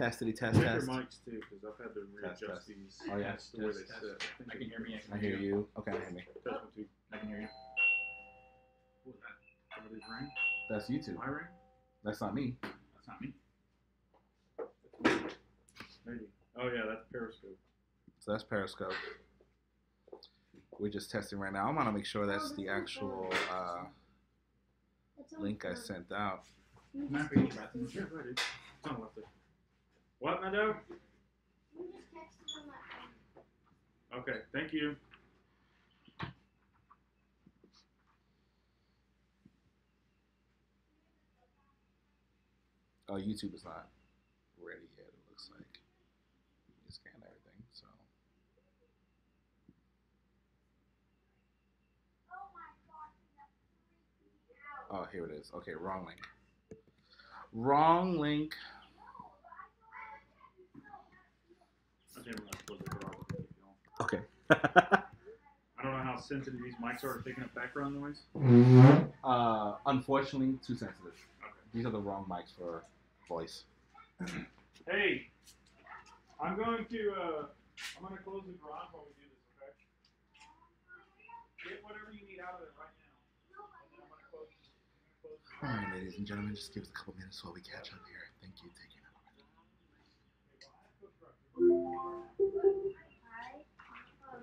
Testity test Check test. your mics too, because I've had to readjust these. Oh yeah. The way they sit. I can hear me. I hear you. Okay, I hear me. Test 1, 2. I can hear you. What was that? Somebody's ring? That's you two. My ring? That's not me. That's not me. Maybe. Oh yeah, that's Periscope. So that's Periscope. We're just testing right now. I'm gonna make sure that's the actual link I sent out. Might be the bathroom. Sure, right. It's on the left there. What, Mando? Okay, thank you. Oh, YouTube is not ready yet. It looks like you scan everything. So. Oh, here it is. Okay, wrong link. Wrong link. I didn't realize it was a garage. Okay. I don't know how sensitive these mics are to picking up background noise. Unfortunately, too sensitive. Okay. These are the wrong mics for voice. Hey, I'm going to close the garage while we do this, okay? Get whatever you need out of it right now. And then I'm going to close All right, ladies and gentlemen, just give us a couple minutes while we catch up here. Thank you. Take it. Oh,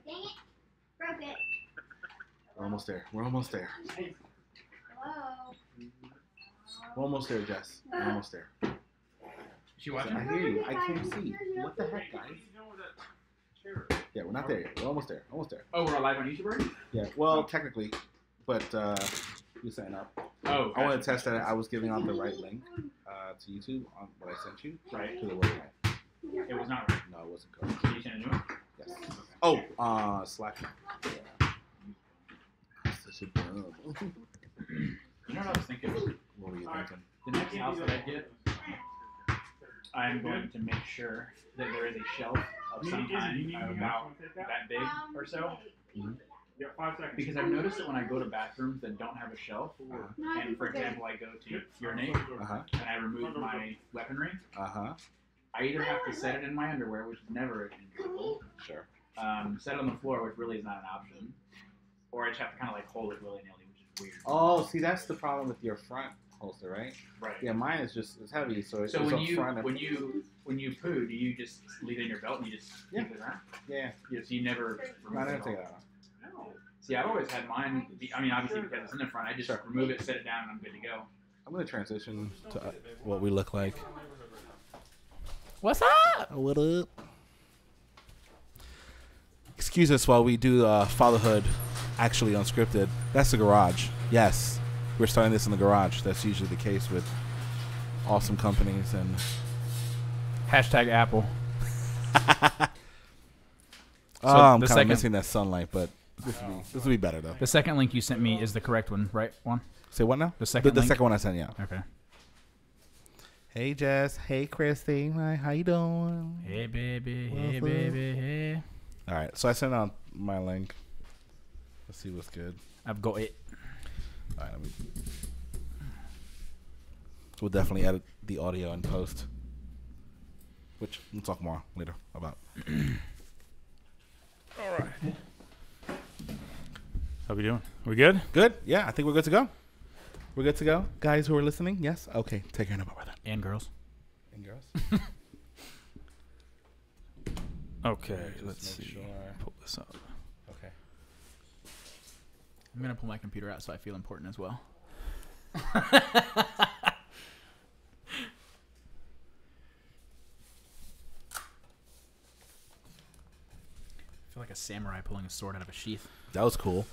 dang it. Broke it. We're almost there. We're almost there. Hello. We're almost there, Jess. We're almost there. Is she watching? I hear you. I can't see. What the heck, guys? Yeah, we're not there yet. We're almost there. Almost there. Oh, we're live on YouTube already? Yeah, well, technically, but you're setting up. Oh, I want to test that I was giving out the right link to YouTube on what I sent you. Right. To the website. It was not right. No, it wasn't correct. Can you send a new one? Yes. Oh, Slack. Yeah. Such a dumb. You know what I was thinking? What were you thinking? The next house that I get, I'm going to make sure that there is a shelf of some kind about that big or so. Mm-hmm. Yeah, 5 seconds. Because I've noticed that when I go to bathrooms that don't have a shelf, and for example, I go to urinate and I remove my weaponry, I either have to set it in my underwear, which is never enjoyable. Sure. Set it on the floor, which really is not an option, or I just have to kind of like hold it willy-nilly, which is weird. Oh, see, that's the problem with your front holster, right? Right. Yeah, mine is just it's heavy, so it's So up when front. you poo, do you just leave it in your belt and you just keep it around? Yeah. Yeah. So you never No, I remove never it. take it out. No. See, I've always had mine. I mean, obviously because it's in the front, I just remove it, set it down, and I'm good to go. I'm gonna transition to what we look like. What's up? What up? Excuse us while we do Fatherhood actually unscripted. That's the garage. Yes, we're starting this in the garage. That's usually the case with awesome companies and Hashtag Apple. I'm kind of missing that sunlight, but this will be better though. The second link you sent me is the correct one, right? One. Say what now? The second. The second one I sent you. Okay. Hey Jess. Hey Christy. Hi, how you doing? Hey baby. What's Hey up? baby. Hey. All right, so I sent out my link. Let's see what's good. I've got it. All right, we'll definitely edit the audio and post, which we'll talk more later about. All right. How we doing? We good? Good? Yeah, I think we're good to go. We're good to go, guys who are listening. Yes. Okay. Take care now, brother. And girls. And girls. Okay, Just let's make see. sure. Pull this up. Okay. I'm gonna pull my computer out so I feel important as well. I feel like a samurai pulling a sword out of a sheath. That was cool.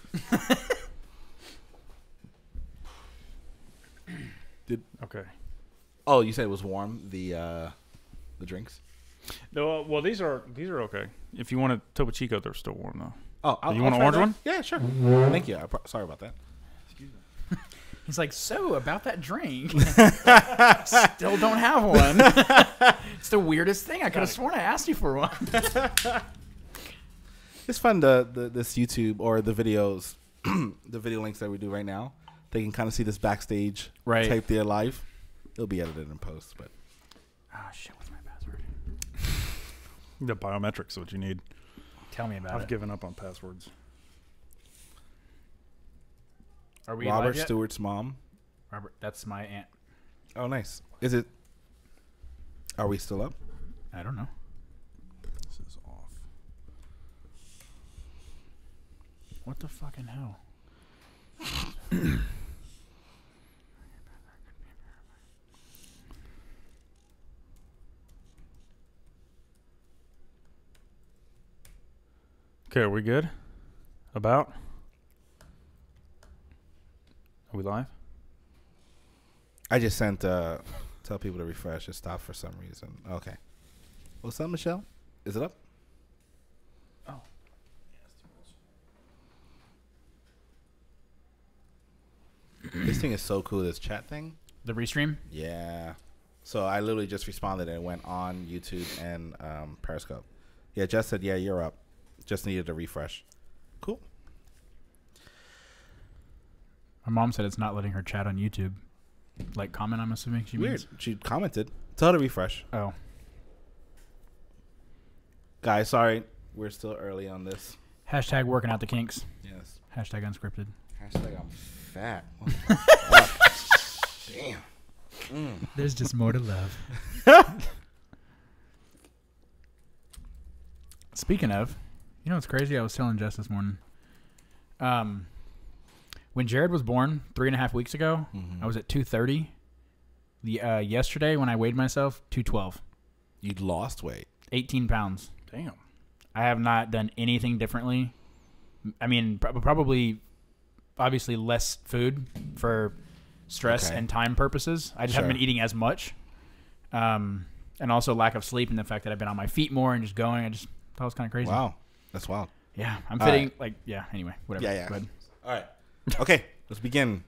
Okay. Oh, you said it was warm. The drinks. No, well, these are okay. If you want a Topo Chico, they're still warm though. Oh, you want an orange one? Yeah, sure. Thank you. Sorry about that. He's like, so about that drink. Still don't have one. It's the weirdest thing. I could have sworn I asked you for one. It's fun this YouTube or the videos, the video links that we do right now. They can kind of see this backstage Right. type their life. It'll be edited in post, but Oh shit! What's my password? The biometrics is what you need. Tell me about I've it. given up on passwords. Are we Robert live yet? Stewart's mom. Robert, that's my aunt. Oh, nice. Is it? Are we still up? I don't know. This is off. What the fucking hell? Okay, are we good? About? Are we live? I just sent tell people to refresh. It stopped for some reason. Okay. What's up, Michelle? Is it up? Oh. This thing is so cool. This chat thing. The restream? Yeah. So I literally just responded and it went on YouTube and Periscope. Yeah, Jess said, yeah, you're up. Just needed a refresh. Cool. My mom said it's not letting her chat on YouTube. Like comment, I'm assuming she Weird. means. She commented. Tell her to refresh. Oh. Guys, sorry. We're still early on this. Hashtag working out the kinks. Yes. Hashtag unscripted. Hashtag I'm fat. What the fuck? Damn. There's just more to love. Speaking of, you know what's crazy? I was telling Jess this morning. When Jared was born 3.5 weeks ago, I was at 230. Yesterday when I weighed myself, 212. You'd lost weight. 18 pounds. Damn. I have not done anything differently. I mean, probably, obviously, less food for stress and time purposes. I just haven't been eating as much. And also lack of sleep and the fact that I've been on my feet more and just going. I just thought it was kind of crazy. Wow. That's wild. Yeah. I'm fitting, anyway, whatever. Yeah. Go ahead. All right. Okay. Let's begin.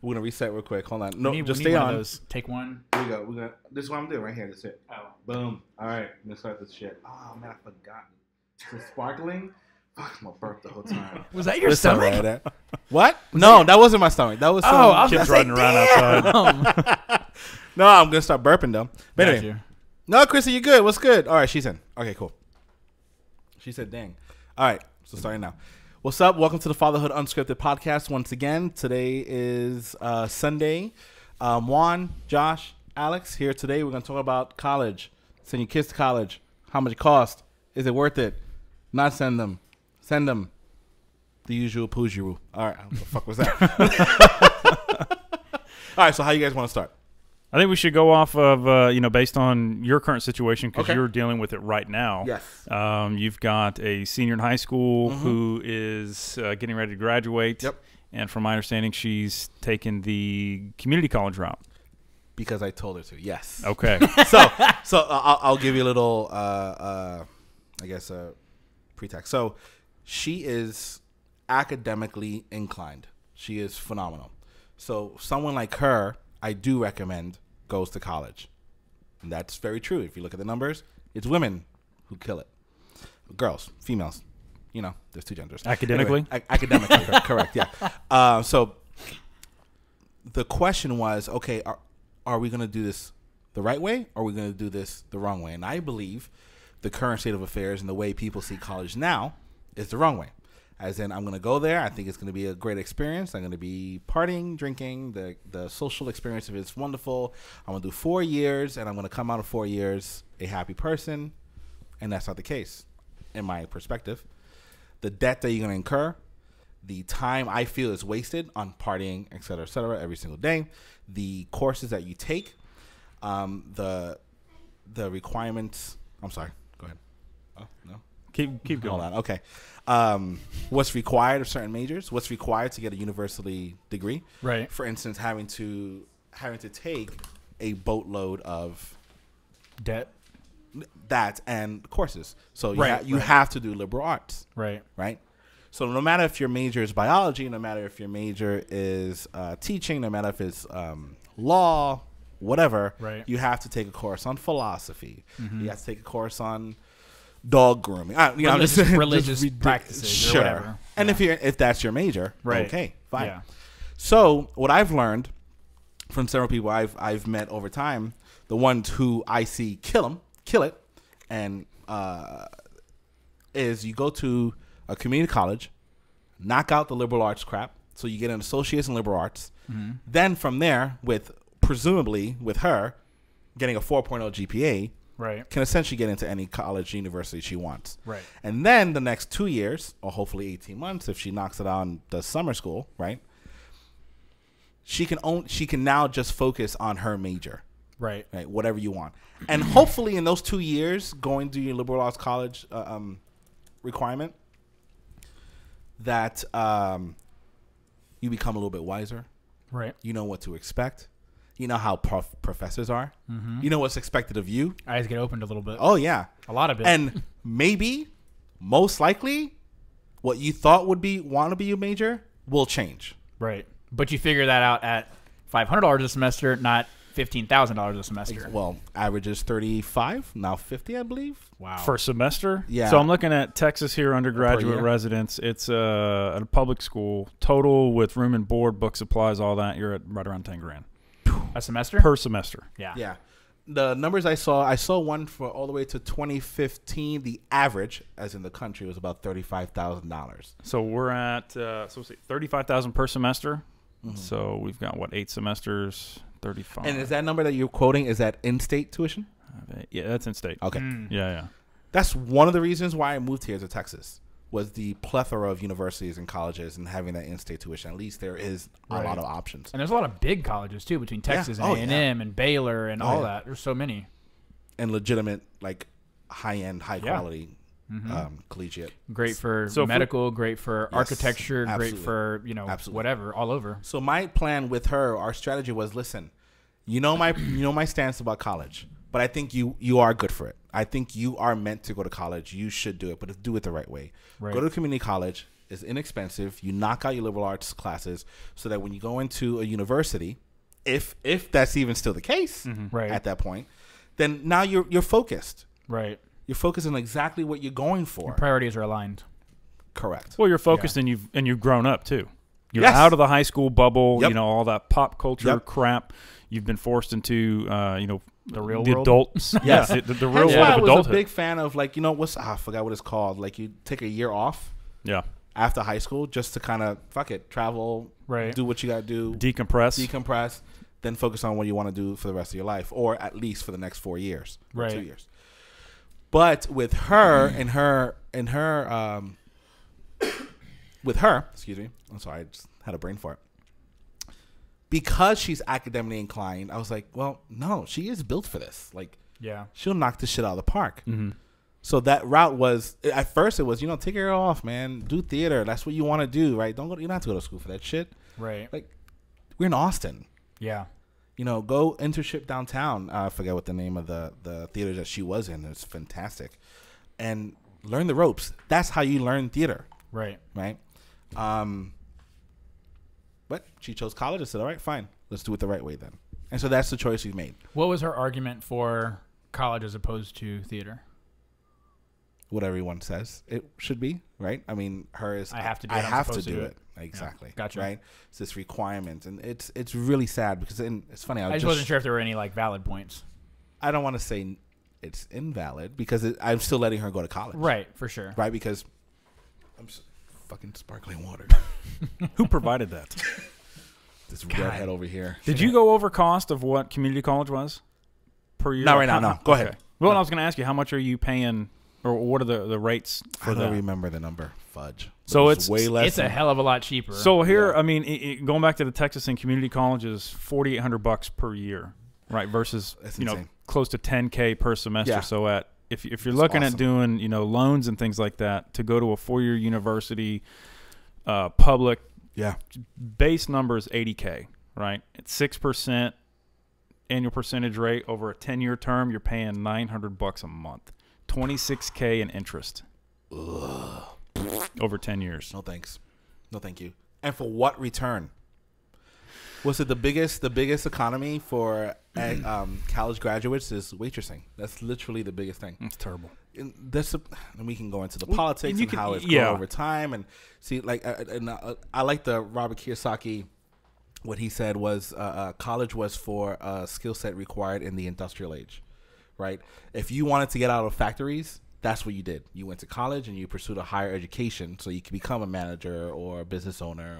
We're going to reset real quick. Hold on. No, We need just one stay of on. those. Take one. Here we go. We're gonna, this is what I'm doing right here. That's it. Oh. Boom. All right. I'm going to start this shit. Oh, man, I forgot. So sparkling. Fuck, I'm going to burp the whole time. Was that your Listen, stomach? right, what? No, that wasn't my stomach. That was some I was Kids gonna say, riding around outside. No, I'm going to start burping, though. But Got anyway. you. No, Chrissy, you good. What's good? All right, she's in. Okay, cool. She said, dang. All right, so starting now. What's up? Welcome to the Fatherhood Unscripted podcast once again. Today is Sunday. Juan, Josh, Alex here today. We're going to talk about college. Send your kids to college. How much it cost? Is it worth it? Not send them. Send them. The usual Poojiru. All right, what the fuck was that? All right, so how you guys want to start? I think we should go off of, based on your current situation because Okay. you're dealing with it right now. Yes. You've got a senior in high school who is getting ready to graduate. Yep. And from my understanding, she's taken the community college route. Because I told her to. Yes. Okay. So I'll give you a little, pretext. So she is academically inclined. She is phenomenal. So someone like her, I do recommend goes to college. And that's very true. If you look at the numbers, it's women who kill it. Girls, females. You know, there's two genders. Academically? Anyway, academically, correct, yeah. So the question was, okay, are we going to do this the right way or are we going to do this the wrong way? And I believe the current state of affairs and the way people see college now is the wrong way. As in, I'm going to go there. I think it's going to be a great experience. I'm going to be partying, drinking. The social experience of it is wonderful. I'm going to do 4 years, and I'm going to come out of 4 years a happy person. And that's not the case, in my perspective. The debt that you're going to incur, the time I feel is wasted on partying, et cetera, every single day, the courses that you take, the requirements. I'm sorry. Go ahead. Oh, no. Keep going. Hold on. Okay. What's required of certain majors? What's required to get a university degree? Right. For instance, having to take a boatload of Debt. that and courses. So you Right. have to do liberal arts, Right. right? So no matter if your major is biology, no matter if your major is teaching, no matter if it's law, whatever, Right. you have to take a course on philosophy. You have to take a course on dog grooming. Religious practices Sure. or whatever. And if that's your major, Right. okay, fine. Yeah. So what I've learned from several people I've met over time, the ones who I see kill it and is you go to a community college, knock out the liberal arts crap, so you get an associate's in liberal arts. Then from there, presumably with her getting a 4.0 GPA, right, can essentially get into any college, university she wants. Right. And then the next 2 years, or hopefully 18 months, if she knocks it out and does summer school, right? She can now just focus on her major. Right. Whatever you want. And hopefully in those 2 years, going to your liberal arts college requirement, that you become a little bit wiser. Right. You know what to expect. You know how professors are. You know what's expected of you. Eyes get opened a little bit. Oh, yeah. A lot of it. And maybe, most likely, what you thought want to be your major will change. Right. But you figure that out at $500 a semester, not $15,000 a semester. Well, average is 35, now 50, I believe. Wow. For semester? Yeah. So I'm looking at Texas here undergraduate year. residence. It's at a public school. Total with room and board, book supplies, all that, you're at right around 10 grand. A semester? Per semester. Yeah. Yeah. The numbers I saw one for all the way to 2015. The average, as in the country, was about $35,000. So we're at $35,000 per semester. So we've got, 8 semesters, 35. And is that number that you're quoting, is that in-state tuition? Yeah, that's in state. Okay. Yeah. That's one of the reasons why I moved here to Texas, was the plethora of universities and colleges and having that in-state tuition. At least there is a lot of options. And there's a lot of big colleges, too, between Texas and A&M and Baylor and all that. There's so many. And legitimate, like, high-end, high-quality collegiate. Great for medical, great for architecture, great for, whatever, all over. So my plan with her, our strategy was, listen, you know my stance about college, but I think you are good for it. I think you are meant to go to college. You should do it, but do it the right way. Right. Go to community college. It's inexpensive. You knock out your liberal arts classes so that when you go into a university, if that's even still the case at that point, then now you're focused. Right. You're focused on exactly what you're going for. Your priorities are aligned. Correct. Well, you're focused and you've grown up too. You're out of the high school bubble. Yep. All that pop culture crap. You've been forced into the real world. Adults. Yes. the real world That's why of I was adulthood. a big fan of I forgot what it's called. Like you take a year off. Yeah. After high school, just to kind of travel, do what you got to do, decompress, then focus on what you want to do for the rest of your life, or at least for the next 4 years, or 2 years. But with her excuse me, I'm sorry, I just had a brain fart. Because she's academically inclined, I was like, well, no, she is built for this. She'll knock this shit out of the park. So that route was, at first it was, take your hair off, man. Do theater. That's what you want to do, right? You don't have to go to school for that shit. Right. We're in Austin. Yeah. Go internship downtown. I forget what the name of the theater that she was in. It's fantastic. And learn the ropes. That's how you learn theater. Right. Right. But she chose college. I said, all right, fine. Let's do it the right way then. And so that's the choice we've made. What was her argument for college as opposed to theater? What everyone says it should be, right? I mean, hers. I have to do it. I have to do it. Exactly. Yeah, gotcha. Right. It's this requirement, and it's really sad because it's funny. I just wasn't sure if there were any valid points. I don't want to say it's invalid because I'm still letting her go to college. Right. For sure. Right. Because I'm fucking sparkling water. Who provided that? This redhead over here. Did you go over cost of what community college was per year? Not right now. No. Go ahead. Well, I was going to ask you, how much are you paying? Or what are the rates for I that? don't remember the number. Fudge. So it's way less. It's a hell of a lot cheaper. So here, I mean, going back to the Texas and community colleges, $4,800 per year, right? Versus insane. Close to $10K per semester. Yeah. So if you're looking at doing loans and things like that to go to a 4-year university, public, base number is $80K, right? At 6% annual percentage rate over a 10-year term, you're paying $900 a month. $26K in interest. Ugh. Over 10 years. No thanks. No thank you. And for what return? Was it the biggest economy for college graduates is waitressing? That's literally the biggest thing. It's terrible. And we can go into the politics and how it's grown over time and see I like the Robert Kiyosaki. What he said was college was for a skill set required in the industrial age. Right? If you wanted to get out of factories, that's what you did. You went to college and you pursued a higher education so you could become a manager or a business owner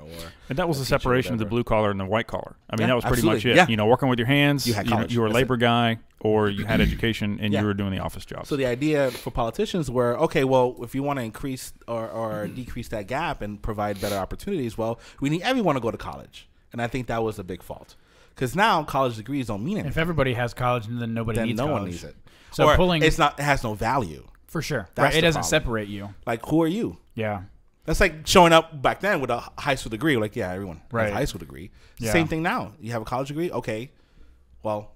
And that was the separation of the blue collar and the white collar. I mean, that was pretty much it. Yeah. You know, working with your hands, you were a labor it. guy, or you had education and you were doing the office jobs. So the idea for politicians were, okay, well, if you want to increase or decrease that gap and provide better opportunities, well, we need everyone to go to college. And I think that was a big fault. Because now college degrees don't mean anything. If everybody has college, then nobody needs college. No one needs it. So or it has no value. For sure. That's right. It doesn't problem. separate you. Like, who are you? Yeah. That's like showing up back then with a high school degree. Like, yeah, everyone has a high school degree. Yeah. Same thing now. You have a college degree? Okay. Well,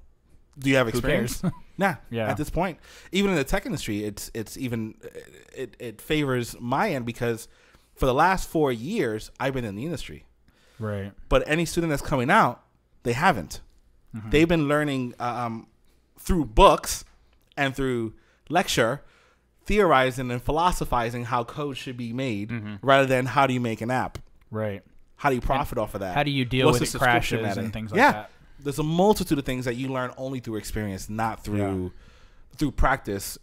do you have experience? Nah. Yeah. At this point, even in the tech industry, it favors my end because for the last 4 years, I've been in the industry. Right. But any student that's coming out, they haven't. Mm-hmm. They've been learning through books and through lecture, theorizing and philosophizing how code should be made rather than how do you make an app. Right. How do you profit off of that? How do you deal with it crashes and things like that? There's a multitude of things that you learn only through experience, not through practice,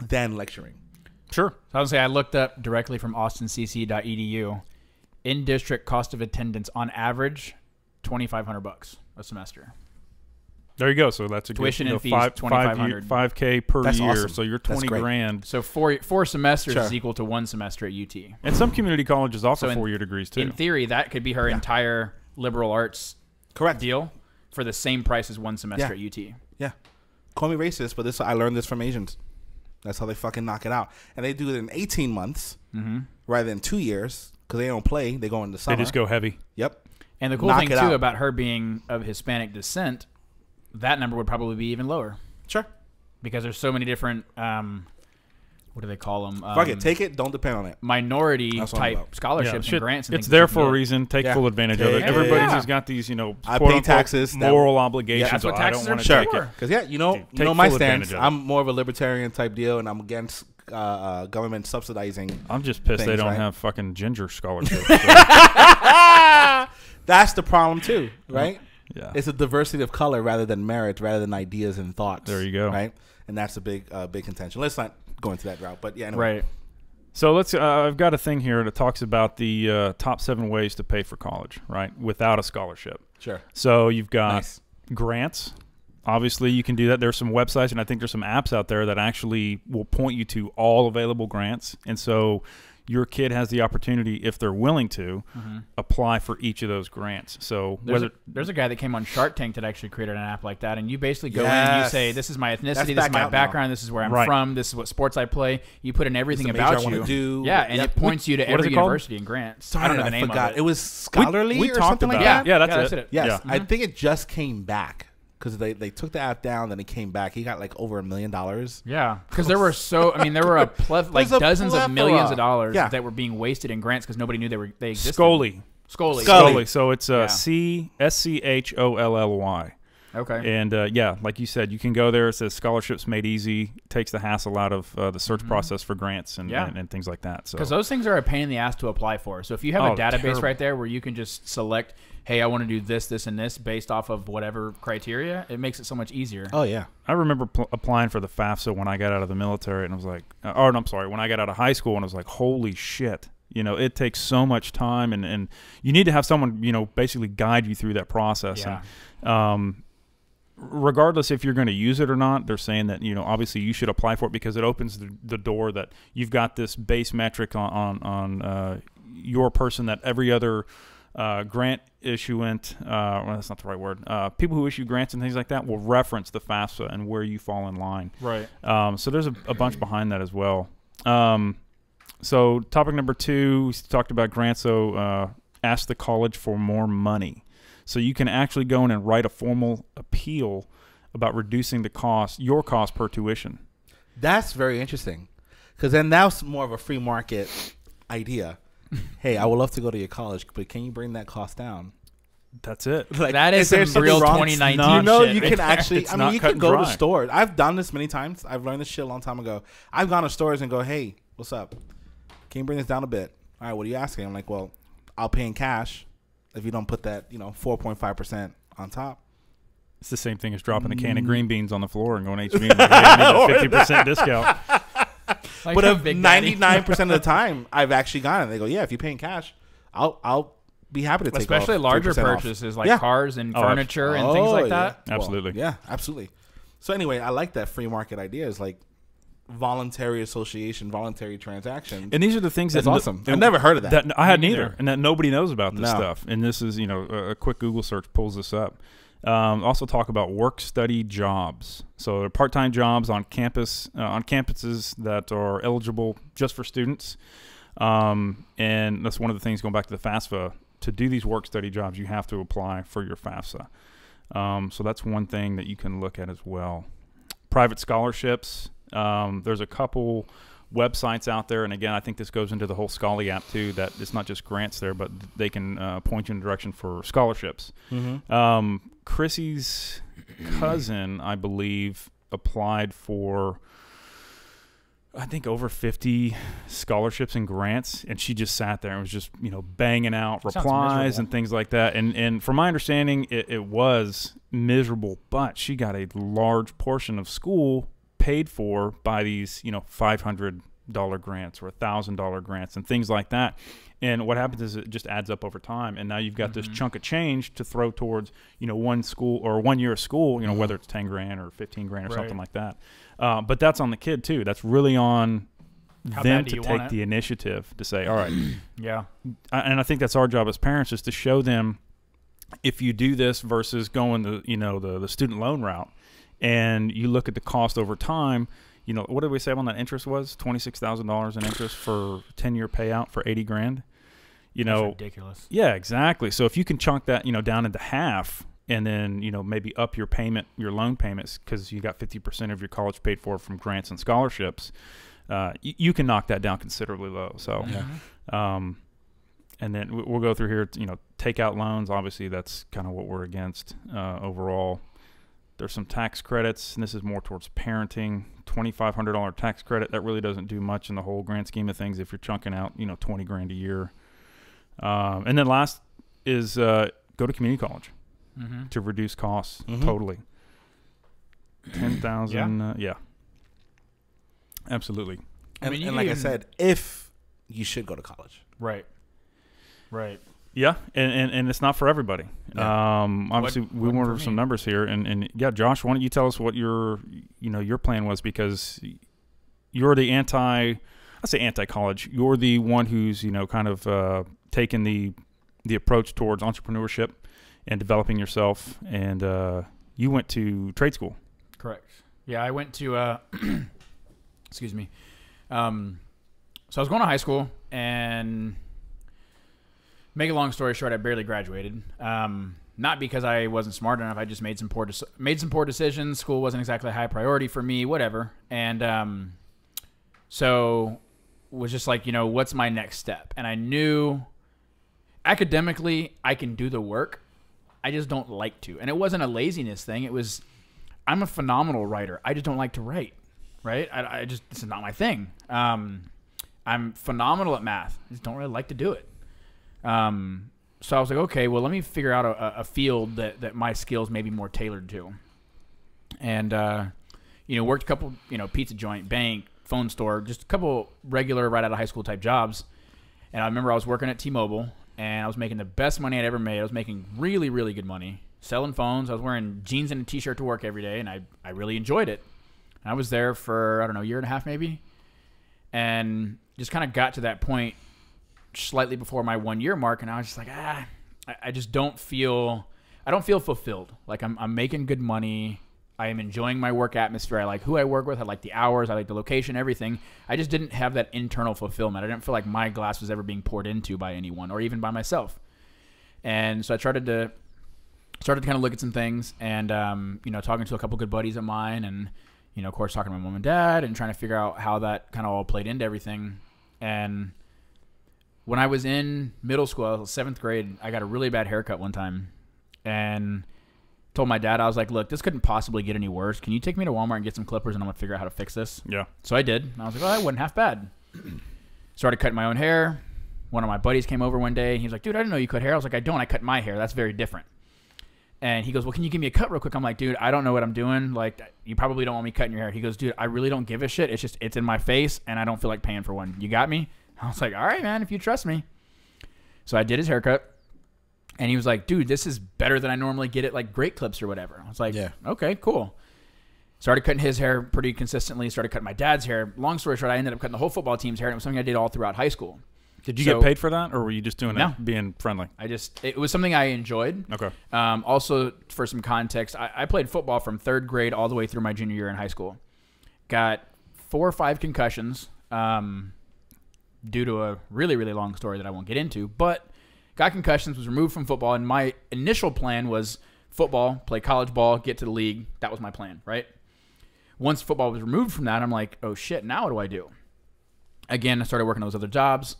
than lecturing. Sure. So I would say I looked up directly from austincc.edu. In-district cost of attendance on average, $2,500 a semester. There you go. So that's a tuition good, and fees, $2,500. $5K per that's year. Awesome. So you're 20 grand. So four semesters is equal to 1 semester at UT. And some community colleges offer 4-year degrees too. In theory, that could be her entire liberal arts deal for the same price as 1 semester at UT. Yeah. Call me racist, but I learned this from Asians. That's how they fucking knock it out. And they do it in 18 months rather than 2 years because they don't play. They go in the summer. They just go heavy. Yep. And the cool thing, too, about her being of Hispanic descent, that number would probably be even lower. Sure. Because there's so many different, what do they call them? Fuck it. Take it. Don't depend on it. Minority-type scholarships and grants and it's things. there for a reason. Take full advantage of it. Everybody who's got these, I pay taxes. Moral obligations. That's what taxes are for. Because, you know my stance. I'm more of a libertarian type deal, and I'm against government subsidizing. I'm just pissed they don't have fucking ginger scholarships. That's the problem too, right? Yeah. It's a diversity of color rather than merit, rather than ideas and thoughts. There you go. Right, and that's a big contention. Let's not go into that route, but yeah, anyway. Right. So let's. I've got a thing here that talks about the top 7 ways to pay for college, right, without a scholarship. Sure. So you've got grants. Obviously, you can do that. There's some websites, and I think there's some apps out there that actually will point you to all available grants. And so your kid has the opportunity, if they're willing to, apply for each of those grants. So there's a guy that came on Shark Tank that actually created an app like that, and you basically go in and you say, this is my ethnicity, this is my background, this is where I'm from, this is what sports I play. You put in everything about you. Yeah, and it points you to every university and grants. I don't know the name of it. It was Scholarly or something like that? Yeah, that's it. Yes, I think it just came back. Because they took the app down, then it came back. He got like over $1 million. Yeah, because there were there were dozens of millions of dollars that were being wasted in grants because nobody knew they existed. Scully. So it's SCHOLLY. Okay. And like you said, you can go there. It says scholarships made easy. Takes the hassle out of the search process for grants and things like that. Because those things are a pain in the ass to apply for. So if you have a database right there where you can just select, hey, I want to do this, this, and this based off of whatever criteria, it makes it so much easier. Oh, yeah. I remember applying for the FAFSA when I got out of the military, and I was like, when I got out of high school, and I was like, holy shit. You know, it takes so much time, and you need to have someone, basically guide you through that process. Yeah. And, regardless if you're going to use it or not, they're saying that, obviously you should apply for it because it opens the door that you've got this base metric on your person that every other grant issuant, well, that's not the right word, people who issue grants and things like that will reference the FAFSA and where you fall in line. Right. So there's a bunch behind that as well. So topic number 2, we talked about grants. So ask the college for more money. So you can actually go in and write a formal appeal about reducing your cost per tuition. That's very interesting, because then that's more of a free market idea. Hey, I would love to go to your college, but can you bring that cost down? That's it. Like, that is some real 2019 shit. You can actually, you can go to stores. I've done this many times. I've learned this shit a long time ago. I've gone to stores and go, hey, what's up? Can you bring this down a bit? All right, what are you asking? I'm like, well, I'll pay in cash if you don't put that, 4.5% on top. It's the same thing as dropping a can of green beans on the floor and going to HB and like, hey, I need a 50% discount. Like but a of big daddy. 99% of the time, I've actually gone and they go, yeah, if you pay in cash, I'll be happy to take especially off larger 3% off. purchases like cars and furniture and things like that. Absolutely. Well, yeah, absolutely. So anyway, I like that free market idea. Is like voluntary association, voluntary transaction. And these are the things that's that awesome. I've never heard of that. I hadn't either, and that nobody knows about this No. stuff. And this is, a quick Google search pulls this up. Also talk about work-study jobs. So they're part-time jobs on campus, on campuses that are eligible just for students. And that's one of the things going back to the FAFSA. To do these work-study jobs, you have to apply for your FAFSA. So that's one thing that you can look at as well. Private scholarships. There's a couple websites out there, and again, I think this goes into the whole Scholly app too, that it's not just grants there, but they can point you in a direction for scholarships. Chrissy's cousin, I believe, applied for, I think, over 50 scholarships and grants, and she just sat there and was just, banging out replies and things like that. And from my understanding, it was miserable, but she got a large portion of school paid for by these, $500 grants or $1,000 grants and things like that. And what happens is it just adds up over time, and now you've got this chunk of change to throw towards, one school or 1 year of school, whether it's 10 grand or 15 grand or something like that. But that's on the kid too. That's really on them to take the initiative to say, all right. Yeah. And I think that's our job as parents, is to show them, if you do this versus going the student loan route, and you look at the cost over time, what did we say on that interest was? $26,000 in interest for 10-year payout for 80 grand. That's ridiculous. Yeah, exactly. So if you can chunk that, down into half, and then, maybe up your loan payments, because you got 50% of your college paid for from grants and scholarships, you can knock that down considerably low. So, and then we'll go through here, take out loans. Obviously, that's kind of what we're against overall. There's some tax credits, and this is more towards parenting. $2,500 tax credit. That really doesn't do much in the whole grand scheme of things if you're chunking out, 20 grand a year. And then last is go to community college to reduce costs totally. 10,000. Yeah. Absolutely. And like I said, if you should go to college. Right. Yeah, and it's not for everybody. Yeah. Obviously, we went over some numbers here, and yeah, Josh, why don't you tell us what your plan was, because you're the anti-college. You're the one who's kind of taken the approach towards entrepreneurship and developing yourself, and you went to trade school. Correct. Yeah, I went to excuse me. So I was going to high school, and make a long story short, I barely graduated. Not because I wasn't smart enough. I just made some poor decisions. School wasn't exactly a high priority for me, whatever. And so was just like, what's my next step? And I knew academically I can do the work. I just don't like to. And it wasn't a laziness thing. It was, I'm a phenomenal writer. I just don't like to write, right? This is not my thing. I'm phenomenal at math. I just don't really like to do it. So I was like, okay, well, let me figure out a field that my skills may be more tailored to. And, worked a couple, pizza joint, bank, phone store, just a couple regular right out of high school type jobs. And I remember I was working at T-Mobile, and I was making the best money I'd ever made. I was making really, really good money selling phones. I was wearing jeans and a t-shirt to work every day, and I really enjoyed it. I was there for, I don't know, a year and a half maybe. And just kind of got to that point slightly before my 1 year mark, and I was just like, I just don't feel fulfilled. Like I'm making good money. I am enjoying my work atmosphere. I like who I work with. I like the hours. I like the location, everything. I just didn't have that internal fulfillment. I didn't feel like my glass was ever being poured into by anyone or even by myself. And so I started to kind of look at some things, and talking to a couple good buddies of mine, and of course talking to my mom and dad, and trying to figure out how that kind of all played into everything. And when I was in middle school, I was 7th grade, I got a really bad haircut one time, and told my dad, I was like, look, this couldn't possibly get any worse. Can you take me to Walmart and get some clippers, and I'm going to figure out how to fix this? Yeah. So I did. And I was like, that wasn't half bad. Started cutting my own hair. One of my buddies came over one day, and he was like, dude, I didn't know you cut hair. I was like, I don't. I cut my hair. That's very different. And he goes, well, can you give me a cut real quick? I'm like, dude, I don't know what I'm doing. Like, you probably don't want me cutting your hair. He goes, dude, I really don't give a shit. It's in my face, and I don't feel like paying for one. You got me? I was like, all right, man, if you trust me. So I did his haircut, and he was like, dude, this is better than I normally get at, like, Great Clips or whatever. I was like, okay, cool. Started cutting his hair pretty consistently. Started cutting my dad's hair. Long story short, I ended up cutting the whole football team's hair, and it was something I did all throughout high school. Did you get paid for that, or were you just doing it being friendly? It was something I enjoyed. Okay. Also, for some context, I played football from 3rd grade all the way through my junior year in high school. Got 4 or 5 concussions due to a really, really long story that I won't get into. But got concussions, was removed from football, and my initial plan was football, play college ball, get to the league. That was my plan, right? Once football was removed from that, I'm like, oh, shit, now what do I do? Again, I started working those other jobs.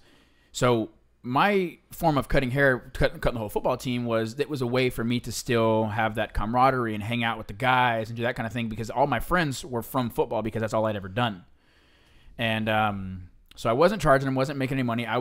So my form of cutting hair, cutting the whole football team was a way for me to still have that camaraderie and hang out with the guys and do that kind of thing because all my friends were from football because that's all I'd ever done. And so I wasn't charging them, wasn't making any money. I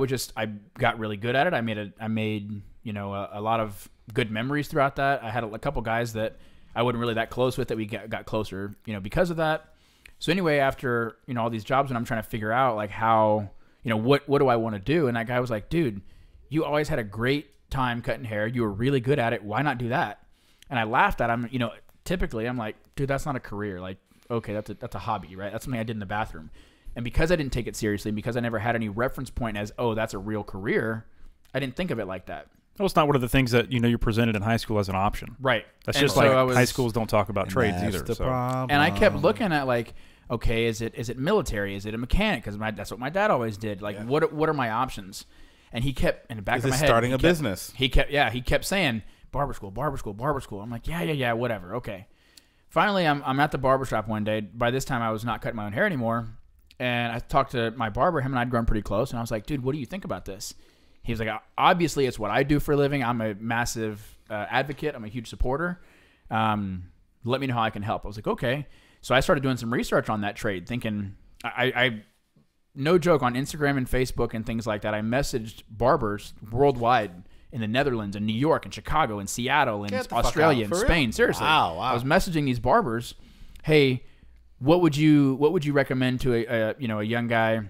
got really good at it. I made a lot of good memories throughout that. I had a couple guys that I wasn't really that close with that we got closer, because of that. So anyway, after all these jobs, when I'm trying to figure out like how. What do I want to do? And that guy was like, dude, you always had a great time cutting hair. You were really good at it. Why not do that? And I laughed at him. Typically I'm like, dude, that's not a career. Like, okay, that's a hobby, right? That's something I did in the bathroom. And because I didn't take it seriously, and because I never had any reference point as, oh, that's a real career, I didn't think of it like that. Well, it's not one of the things that you're presented in high school as an option. Right. That's just like high schools don't talk about trades either. And I kept looking at like, okay, is it military? Is it a mechanic? Because that's what my dad always did. Like, what are my options? And he kept in the back of my head. Starting a business. He kept saying barber school. I'm like, yeah, whatever. Okay. Finally, I'm at the barbershop one day. By this time, I was not cutting my own hair anymore, and I talked to my barber. Him and I'd grown pretty close, and I was like, dude, what do you think about this? He was like, obviously, it's what I do for a living. I'm a massive advocate. I'm a huge supporter. Let me know how I can help. I was like, okay. So I started doing some research on that trade, thinking, I no joke, on Instagram and Facebook and things like that, I messaged barbers worldwide in the Netherlands and New York and Chicago and Seattle and Australia and Spain. Seriously. Wow. I was messaging these barbers, hey, what would you recommend to a young guy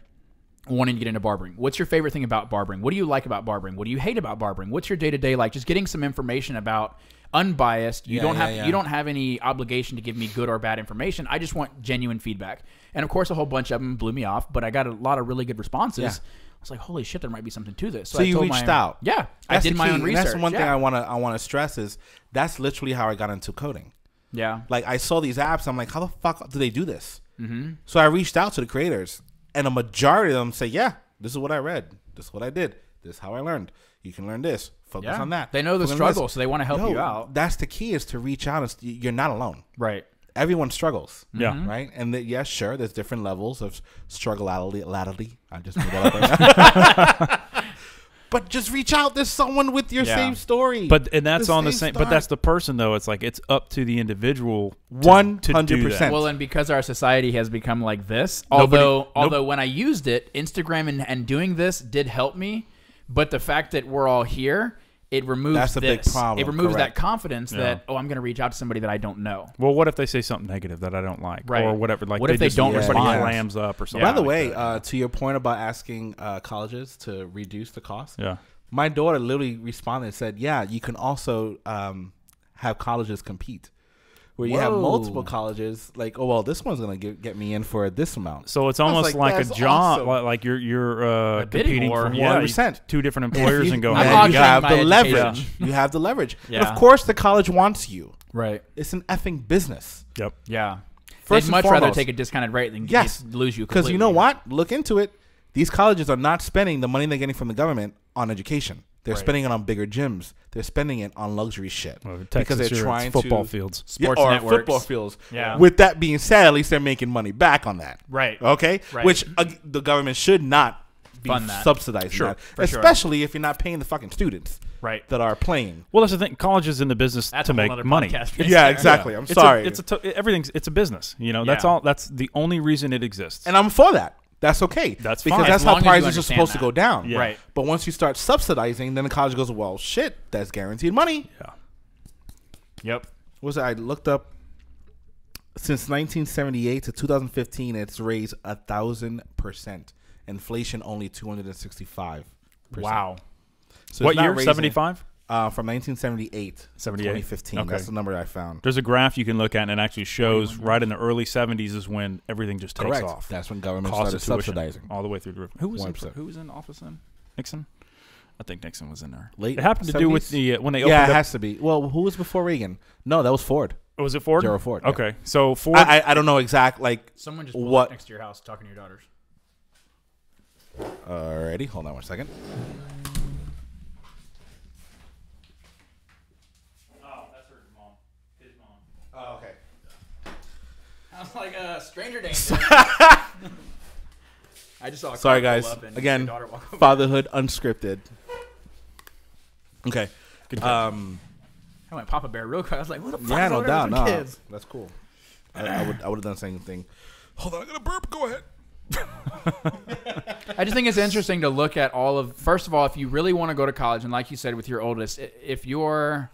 wanting to get into barbering? What's your favorite thing about barbering? What do you like about barbering? What do you hate about barbering? What's your day-to-day like? Just getting some information about unbiased. You don't have any obligation to give me good or bad information. I just want genuine feedback. And of course, a whole bunch of them blew me off, but I got a lot of really good responses. Yeah. I was like, holy shit, there might be something to this. So you reached out. Yeah, I did my own research. That's one thing I want to stress is that's literally how I got into coding. Yeah. Like I saw these apps. I'm like, how the fuck do they do this? Mm-hmm. So I reached out to the creators, and a majority of them say, yeah, this is what I read. This is what I did. This is how I learned. You can learn this. Focus on that. They know the struggle, so they want to help you out. That's the key, is to reach out. And you're not alone. Right. Everyone struggles. Yeah. Right? And yes, sure, there's different levels of struggle-ality. I just made that up right now. But just reach out. There's someone with your same story. But that's on the same. But that's the person though. It's like it's up to the individual. 100%. Well, and because our society has become like this, although when I used it, Instagram and doing this did help me. But the fact that we're all here, it removes that's a big problem. It removes that confidence that, I'm going to reach out to somebody that I don't know. Well, what if they say something negative that I don't like, right? Or whatever? Like, what if they don't respond? Slams up or something. By the way, to your point about asking colleges to reduce the cost, my daughter literally responded and said, "Yeah, you can also have colleges compete." Where you have multiple colleges, like, oh well, this one's gonna get me in for this amount. So it's almost like a job, awesome. Like you're competing for 100%. Two different employers and go. You have the leverage. You have the leverage. Yeah. But of course, the college wants you. Right. It's an effing business. Yep. Yeah. First They'd much rather take a discounted rate than lose you. Because you know what? Look into it. These colleges are not spending the money they're getting from the government on education. They're spending it on bigger gyms. They're spending it on luxury shit because they're trying football fields, sports networks, football fields. Yeah. With that being said, at least they're making money back on that. Right. Okay. Right. Which the government should not be subsidizing that, especially if you're not paying the fucking students that are playing. Well, that's the thing. College is in the business to make money. Yeah, exactly. I'm sorry. It's a business. That's all. That's the only reason it exists. And I'm for that. That's okay. That's because fine. that's how prices are supposed to go down. Yeah. Right. But once you start subsidizing, then the college goes, well, shit, that's guaranteed money. Yeah. Yep. What was it? I looked up. Since 1978 to 2015, it's raised 1,000%. Inflation only 265%. Wow. So what year? 75? From 1978 to 2015. Okay. That's the number I found. There's a graph you can look at, and it actually shows right in the early 70s is when everything just takes off. That's when government Cost started of tuition, subsidizing. all the way through the roof. Who was 100%. who was in office then? Nixon? I think Nixon was in there. Late it happened to 70s? do with the when they opened Yeah, up. it has to be. Well, who was before Reagan? No, that was Ford. Was it Ford? Gerald Ford. Yeah. Okay, so Ford. I don't know exact like Someone just pulled what. up next to your house talking to your daughters. Alrighty, hold on 1 second. Oh, that's her mom. His mom. Oh, okay. I was like, stranger danger. I just saw. Sorry, guys. Again, Fatherhood Unscripted. Okay. Good I went Papa Bear real quick. I was like, what the fuck? Yeah, is no over doubt. there with No, the kids? that's cool. I would have done the same thing. Hold on, I got a burp. Go ahead. I just think it's interesting to look at all of. First of all, if you really want to go to college, and like you said with your oldest, if you're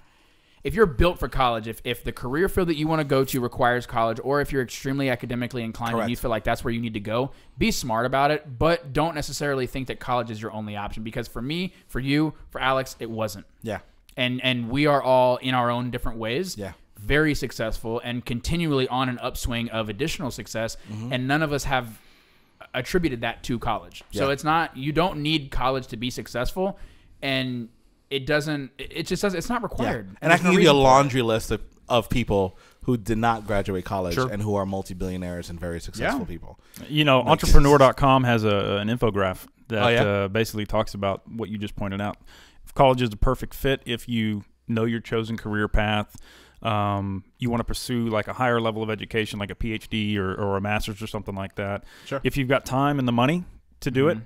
built for college, if the career field that you want to go to requires college, or if you're extremely academically inclined Correct. and you feel like that's where you need to go, be smart about it, but don't necessarily think that college is your only option. Because for me, for you, for Alex, it wasn't. Yeah. And we are all in our own different ways. Yeah. Very successful and continually on an upswing of additional success, and none of us have attributed that to college. So it's not, you don't need college to be successful, and it's not required. And I can give you a laundry list of people who did not graduate college and who are multi-billionaires and very successful people. You know, entrepreneur.com has an infographic that basically talks about what you just pointed out. College is the perfect fit if you know your chosen career path. You want to pursue like a higher level of education, like a PhD or a master's or something like that. Sure. If you've got time and the money to do it,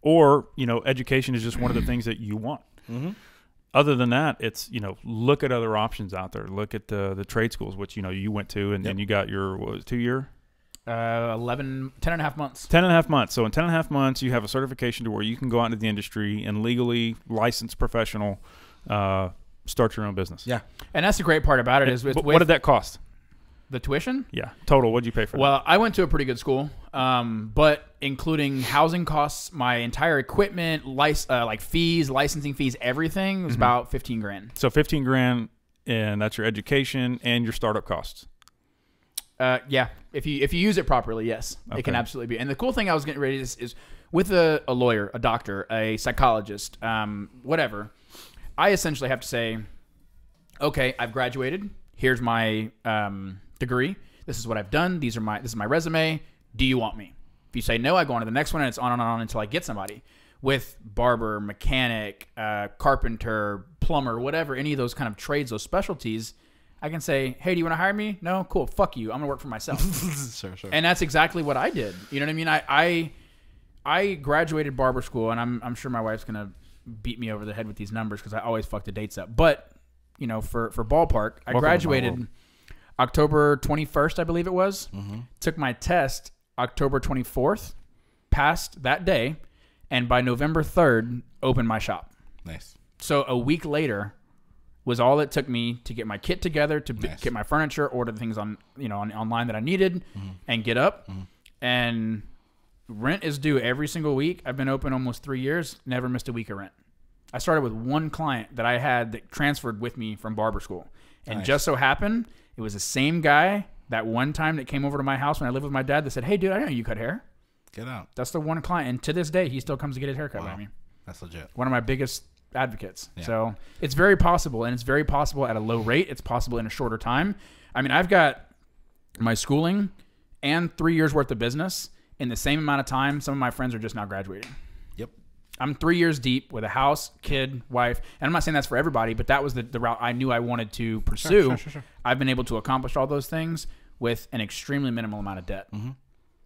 or, you know, education is just one of the things that you want. Other than that, it's, you know, look at other options out there. Look at the trade schools, which, you know, you went to, and you got your, what was it, 2 year? 10 and a half months. 10 and a half months. So in 10 and a half months, you have a certification to where you can go out into the industry and legally licensed professional, start your own business. Yeah. And that's the great part about it is with what did that cost? The tuition? Yeah. Total. What did you pay for that? Well, I went to a pretty good school, but including housing costs, my entire equipment, like fees, licensing fees, everything was about $15,000. So $15,000, and that's your education and your startup costs. Yeah. If you use it properly, yes, it can absolutely be. And the cool thing I was getting ready is with a lawyer, a doctor, a psychologist, whatever, I essentially have to say, okay, I've graduated. Here's my degree. This is what I've done. This is my resume. Do you want me? If you say no, I go on to the next one, and it's on and on until I get somebody. With barber, mechanic, carpenter, plumber, whatever, any of those kind of trades, those specialties, I can say, hey, do you want to hire me? No? Cool. Fuck you. I'm going to work for myself. Sure. And that's exactly what I did. You know what I mean? I graduated barber school, and I'm sure my wife's going to beat me over the head with these numbers because I always fuck the dates up. But, you know, for ballpark, I graduated October 21st, I believe it was. Took my test October 24th, passed that day, and by November 3rd, opened my shop. Nice. So a week later was all it took me to get my kit together, to get my furniture, order the things online that I needed, and get up. And rent is due every single week. I've been open almost 3 years, never missed a week of rent. I started with one client that I had that transferred with me from barber school. And just so happened, it was the same guy that one time that came over to my house when I lived with my dad that said, hey, dude, I know you cut hair. Get out. That's the one client. And to this day, he still comes to get his haircut by me. That's legit. One of my biggest advocates. Yeah. So it's very possible, and it's very possible at a low rate. It's possible in a shorter time. I mean, I've got my schooling and 3 years worth of business in the same amount of time. Some of my friends are just now graduating. Yep. I'm 3 years deep with a house, kid, wife. And I'm not saying that's for everybody, but that was the route I knew I wanted to pursue. Sure. I've been able to accomplish all those things with an extremely minimal amount of debt.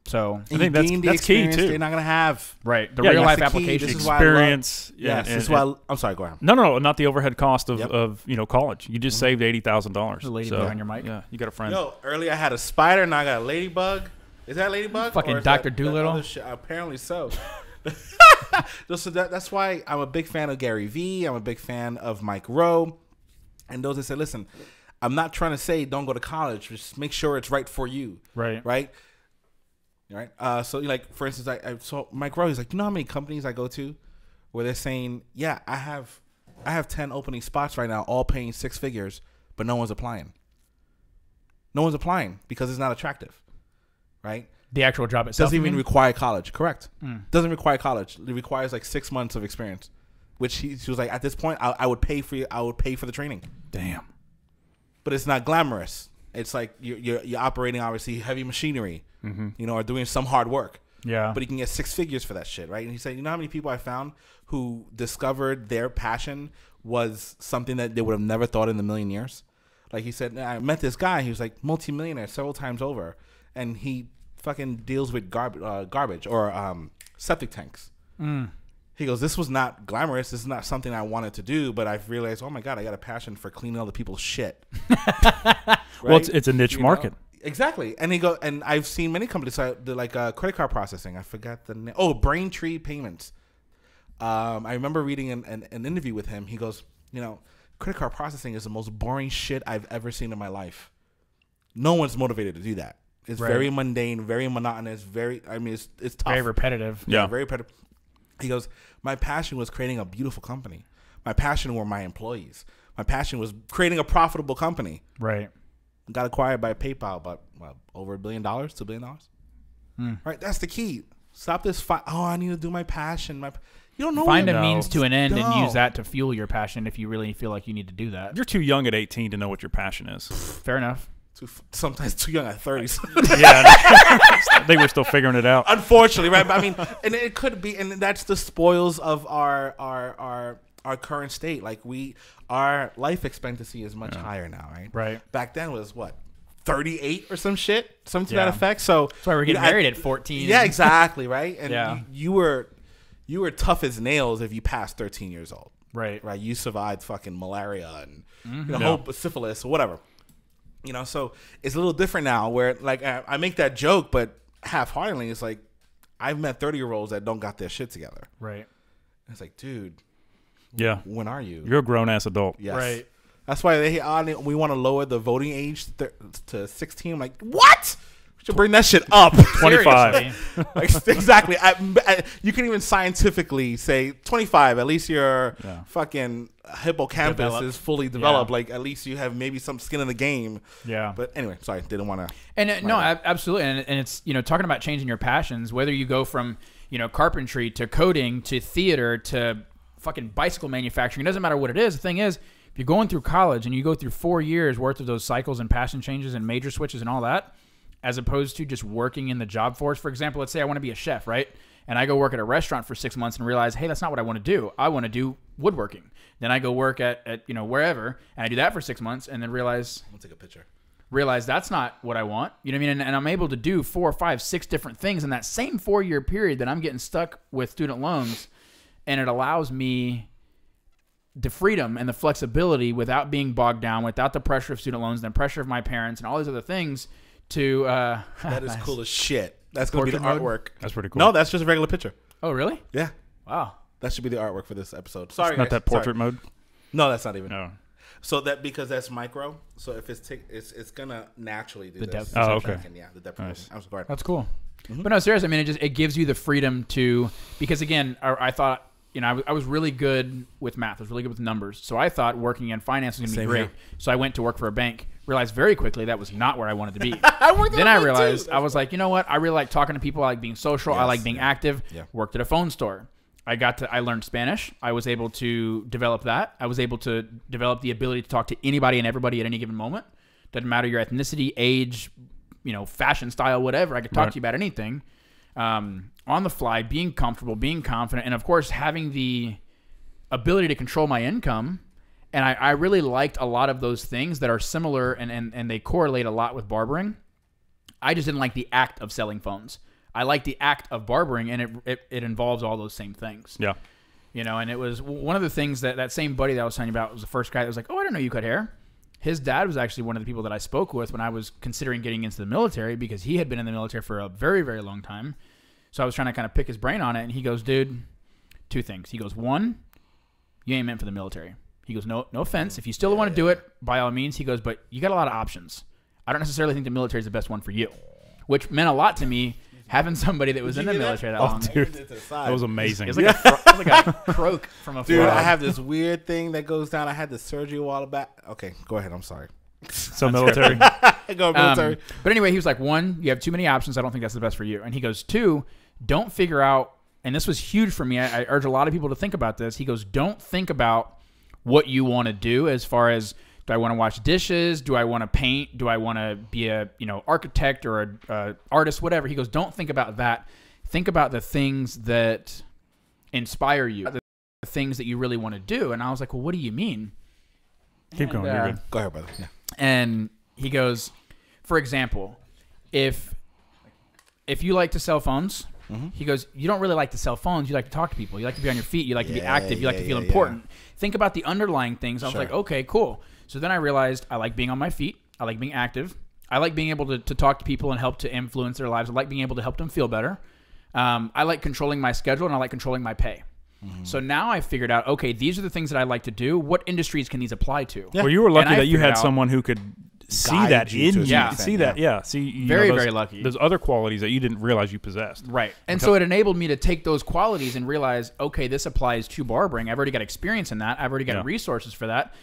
So I think that's key too. They're not gonna have the real life application experience. Yes, this is why. I'm sorry. Go ahead. No, not the overhead cost of college. You just saved $80,000. The lady behind your mic. Yeah, you got a friend. Yo, earlier I had a spider, now I got a ladybug. Is that a ladybug? Fucking Dr. Doolittle. Apparently so. So that's why I'm a big fan of Gary Vee. I'm a big fan of Mike Rowe, and those that say, listen, I'm not trying to say don't go to college. Just make sure it's right for you. Right. Right. Right. So like, for instance, I saw Mike Rowe. He's like, you know how many companies I go to where they're saying, yeah, I have 10 opening spots right now, all paying 6 figures, but no one's applying. No one's applying because it's not attractive. Right. The actual job itself doesn't even require college. Correct. Doesn't require college. It requires like 6 months of experience, which she was like, at this point, I would pay for you. I would pay for the training. Damn. But it's not glamorous. It's like you're operating obviously heavy machinery, you know, or doing some hard work. Yeah. But you can get 6 figures for that shit, right? And he said, you know how many people I found who discovered their passion was something that they would have never thought in a million years. Like he said, I met this guy. He was like multimillionaire several times over, and he fucking deals with garbage or septic tanks. He goes, this was not glamorous. This is not something I wanted to do, but I've realized, oh my God, I got a passion for cleaning other people's shit. Right? Well, it's a niche market. Exactly. And he go, and I've seen many companies like credit card processing. I forgot the name. Oh, Braintree Payments. I remember reading an interview with him. He goes, you know, credit card processing is the most boring shit I've ever seen in my life. No one's motivated to do that. It's very mundane, very monotonous, it's tough. Very repetitive. Yeah, very repetitive. He goes, my passion was creating a beautiful company. My passion were my employees. My passion was creating a profitable company. Right. Got acquired by PayPal, but over $1 billion, $2 billion. Right, that's the key. Stop this fight. Oh, I need to do my passion. You don't know. Find a means to an end and use that to fuel your passion if you really feel like you need to do that. You're too young at 18 to know what your passion is. Fair enough. Sometimes too young at 30s. Yeah, I think we're still figuring it out. Unfortunately, right? But I mean, and it could be, and that's the spoils of our current state. Like our life expectancy is much higher now, right? Right. Back then was what, 38 or some shit, something to that effect. So that's why we're getting married at 14. Yeah, exactly, right. And you were tough as nails if you passed 13 years old. Right. Right. You survived fucking malaria and whole syphilis or whatever. You know, so it's a little different now where, like, I make that joke, but half-heartedly, it's like, I've met 30-year-olds that don't got their shit together. Right. It's like, dude, yeah, when are you? You're a grown-ass adult. Yes. Right. That's why we want to lower the voting age to 16. I'm like, what? We should bring that shit up. 25. Like, exactly. You can even scientifically say 25. At least your fucking hippocampus is fully developed. Like, at least you have maybe some skin in the game. Yeah. But anyway, sorry, didn't want to. And no, absolutely. And it's, you know, talking about changing your passions, whether you go from, you know, carpentry to coding to theater to fucking bicycle manufacturing, it doesn't matter what it is. The thing is, if you're going through college and you go through 4 years worth of those cycles and passion changes and major switches and all that, as opposed to just working in the job force. For example, let's say I want to be a chef, right? And I go work at a restaurant for 6 months and realize, hey, that's not what I want to do. I want to do woodworking. Then I go work at you know, wherever, and I do that for 6 months and then realize, I'll take a picture. Realize that's not what I want. You know what I mean? And I'm able to do 4, 5, 6 different things in that same 4-year period that I'm getting stuck with student loans. And it allows me the freedom and the flexibility without being bogged down, without the pressure of student loans and the pressure of my parents and all these other things to that is cool as shit. That's going to be the artwork. That's pretty cool. No, that's just a regular picture. Oh, really? Yeah. Wow. That should be the artwork for this episode. Sorry, it's not that portrait mode. No, that's not even. No. So that because that's micro, so if it's gonna naturally do the this. depth. Oh, okay. Yeah, the depth. Nice. I'm sorry. That's cool. But no, seriously, I mean, it gives you the freedom to, because again, I thought, you know, I was really good with math. I was really good with numbers. So I thought working in finance was going to be great. Here. So I went to work for a bank. Realized very quickly that was not where I wanted to be. Then I realized, I was like, you know what? I really like talking to people. I like being social. I like being active. Yeah. Worked at a phone store. I learned Spanish. I was able to develop that. I was able to develop the ability to talk to anybody and everybody at any given moment. Doesn't matter your ethnicity, age, you know, fashion, style, whatever. I could talk to you about anything. On the fly, being comfortable, being confident, and of course having the ability to control my income. And I really liked a lot of those things that are similar and they correlate a lot with barbering. I just didn't like the act of selling phones. I like the act of barbering, and it involves all those same things. Yeah. You know, and it was one of the things that same buddy that I was telling you about was the first guy that was like, oh, I didn't know you cut hair. His dad was actually one of the people that I spoke with when I was considering getting into the military because he had been in the military for a very, very long time. So I was trying to kind of pick his brain on it, and he goes, dude, 2 things. He goes, 1, you ain't meant for the military. He goes, no offense. If you still want to do it, by all means. He goes, but you got a lot of options. I don't necessarily think the military is the best one for you, which meant a lot to me. Having somebody that was in the military that long. Dude, that was amazing. It was like a croak from a Dude, I have this weird thing that goes down. I had the surgery a while back. Okay, go ahead. I'm sorry. So military. Go military. But anyway, he was like, 1, you have too many options. I don't think that's the best for you. And he goes, 2, don't figure out, and this was huge for me. I urge a lot of people to think about this. He goes, don't think about what you want to do as far as, do I want to wash dishes? Do I want to paint? Do I want to be a architect or a artist? Whatever. He goes, don't think about that. Think about the things that inspire you, the things that you really want to do. And I was like, well, what do you mean? Keep going. You're good. Go ahead, brother. Yeah. And he goes, for example, if you like to sell phones, he goes, you don't really like to sell phones. You like to talk to people. You like to be on your feet. You like to be active. You like to feel important. Think about the underlying things. I was like, okay, cool. So then I realized I like being on my feet. I like being active. I like being able to talk to people and help to influence their lives. I like being able to help them feel better. I like controlling my schedule, and I like controlling my pay. So now I figured out, okay, these are the things that I like to do. What industries can these apply to? Yeah. Well, you were lucky that you had someone who could see that in you. Yeah. See that. Yeah. See, very lucky. There's other qualities that you didn't realize you possessed. Right. And so it enabled me to take those qualities and realize, okay, this applies to barbering. I've already got experience in that. I've already got resources for that.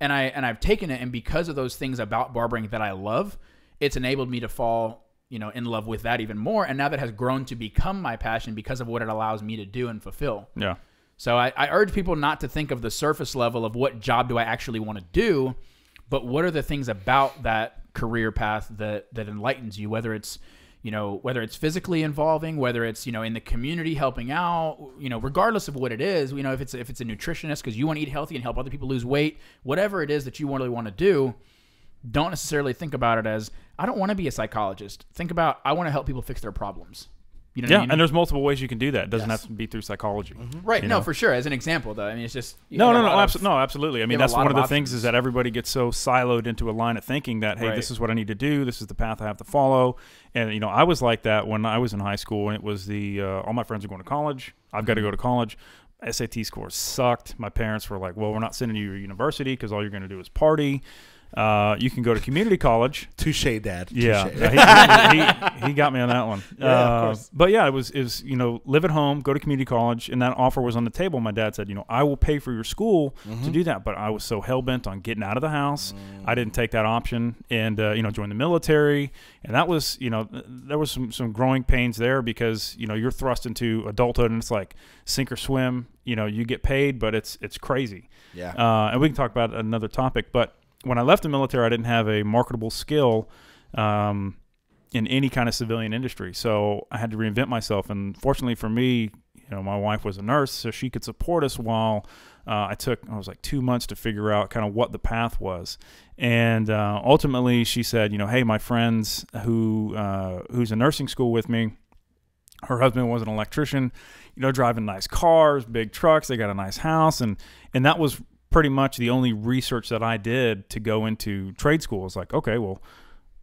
And I've taken it, and because of those things about barbering that I love, it's enabled me to fall, in love with that even more. And now that has grown to become my passion because of what it allows me to do and fulfill. Yeah. So I urge people not to think of the surface level of what job do I actually want to do, but what are the things about that career path that enlightens you, whether it's physically involving, whether it's, in the community helping out, regardless of what it is, if it's a nutritionist because you want to eat healthy and help other people lose weight, whatever it is that you really want to do, don't necessarily think about it as, I don't want to be a psychologist. Think about, I want to help people fix their problems. You know what I mean? And there's multiple ways you can do that. It doesn't have to be through psychology. Right. No, for sure. As an example, though. I mean, it's just... No, absolutely. I mean, that's one of the things is that everybody gets so siloed into a line of thinking that, hey, this is what I need to do. This is the path I have to follow. And, I was like that when I was in high school, and it was all my friends are going to college. I've got to go to college. SAT scores sucked. My parents were like, well, we're not sending you to university because all you're going to do is party. You can go to community college. Touche, Dad. Yeah, he got me on that one. Yeah, of course. But yeah, it was live at home, go to community college, and that offer was on the table. My dad said, I will pay for your school to do that, but I was so hell bent on getting out of the house, I didn't take that option, and join the military, and that was there was some growing pains there because you're thrust into adulthood, and it's like sink or swim. You get paid, but it's crazy. Yeah. And we can talk about another topic, but when I left the military, I didn't have a marketable skill in any kind of civilian industry. So I had to reinvent myself. And fortunately for me, my wife was a nurse, so she could support us while I was like 2 months to figure out kind of what the path was. And ultimately she said, hey, my friends who's in nursing school with me, her husband was an electrician, driving nice cars, big trucks. They got a nice house. And that was pretty much the only research that I did to go into trade school. It's like, okay, well,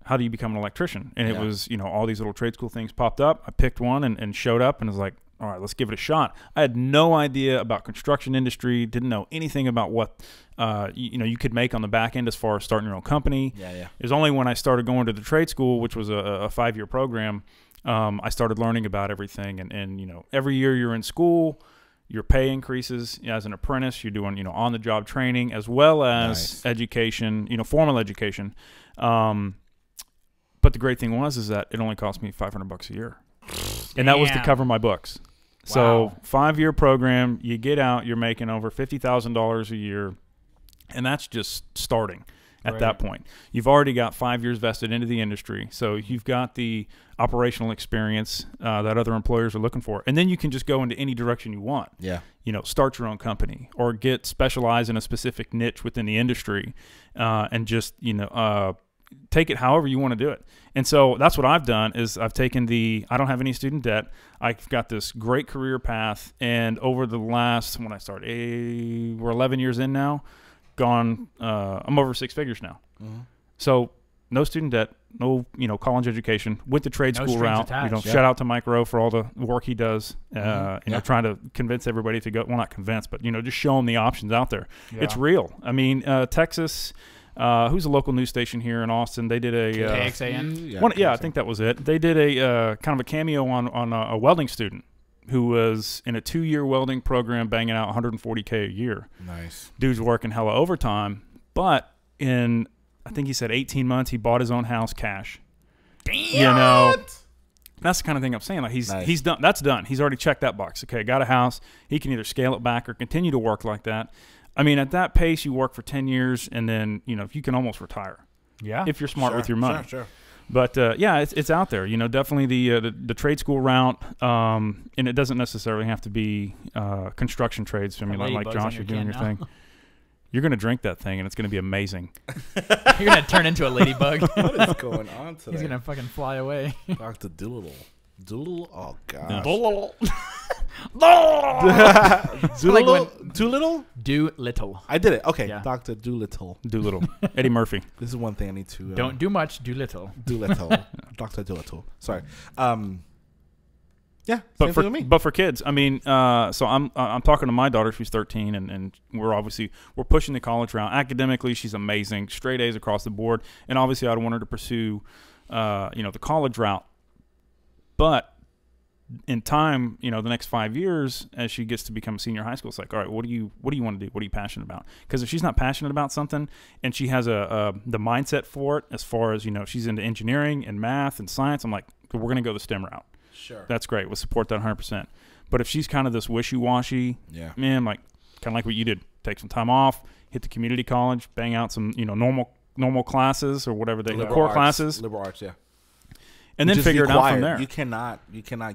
how do you become an electrician? And it was, all these little trade school things popped up. I picked one and showed up and was like, all right, let's give it a shot. I had no idea about construction industry, didn't know anything about what, you could make on the back end as far as starting your own company. It was only when I started going to the trade school, which was a 5-year program, I started learning about everything. And every year you're in school, your pay increases as an apprentice. You're doing, on-the-job training as well as education, formal education. But the great thing is that it only cost me $500 a year, and that was to cover my books. Wow. So 5-year program, you get out, you're making over $50,000 a year, and that's just starting. At that point, you've already got 5 years vested into the industry, so you've got the operational experience that other employers are looking for, and then you can just go into any direction you want. Start your own company or get specialized in a specific niche within the industry, and just take it however you want to do it. And so that's what I've done is I've taken I don't have any student debt. I've got this great career path, and over the last when I started, we're 11 years in now. I'm over 6 figures now. So no student debt, no college education, went the trade school route. Attached. Shout out to Mike Rowe for all the work he does. Trying to convince everybody to go. Well, not convince, but just show them the options out there. Yeah. It's real. I mean, Texas. Who's a local news station here in Austin? They did a KXAN. I think that was it. They did a kind of a cameo on a welding student who was in a 2-year welding program, banging out $140K a year. Nice. Dude's working hella overtime, but in I think he said 18 months, he bought his own house cash. Damn. That's the kind of thing I'm saying. Like he's done. That's done. He's already checked that box. Okay, got a house. He can either scale it back or continue to work like that. I mean, at that pace, you work for 10 years, and then you can almost retire. Yeah, if you're smart with your money. Sure. But it's out there. Definitely the trade school route, and it doesn't necessarily have to be construction trades. I mean, like Josh, you're doing your thing. You're gonna drink that thing, and it's gonna be amazing. You're gonna turn into a ladybug. What is going on today? He's gonna fucking fly away. Dr. Doolittle. Doolittle? Oh, gosh. Doolittle. Doolittle? Doolittle. I did it. Okay. Yeah. Dr. Doolittle. Eddie Murphy. This is one thing I need to... Don't do much. Doolittle. Doolittle. Dr. Doolittle. Sorry. Yeah, but for kids, I mean, so I'm talking to my daughter. She's 13, and we're pushing the college route. Academically, she's amazing, straight A's across the board, and obviously, I'd want her to pursue, the college route. But in time, the next 5 years, as she gets to become a senior high school, it's like, all right, what do you want to do? What are you passionate about? Because if she's not passionate about something, and she has the mindset for it, as far as she's into engineering and math and science, I'm like, we're going to go the STEM route. Sure. That's great. We'll support that 100%. But if she's kind of this wishy-washy, man, like kind of like what you did, take some time off, hit the community college, bang out some, normal classes or whatever core classes, liberal arts, yeah, and then figure it out from there. You cannot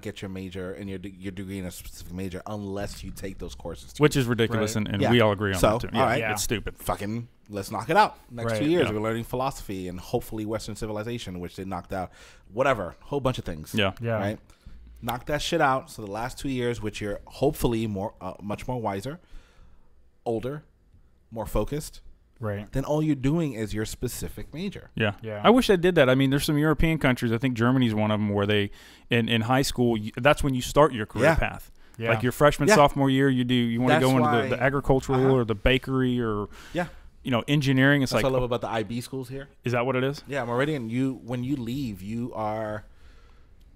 get your major and your degree in a specific major unless you take those courses, which is ridiculous, right. and we all agree on that too. All right, it's stupid. Fucking let's knock it out. Next 2 years, we're learning philosophy and hopefully Western civilization, which they knocked out. Whatever, whole bunch of things. Yeah. Right. Knock that shit out. So the last 2 years, which you're hopefully much more wiser, older, more focused. Right. Then all you're doing is your specific major. Yeah. I wish I did that. I mean, there's some European countries. I think Germany's one of them where they, in high school, that's when you start your career path. Yeah. Like your freshman, sophomore year, you want to go into the agricultural or the bakery or engineering. That's what I love about the IB schools here. Is that what it is? Yeah, Meridian. When you leave, you are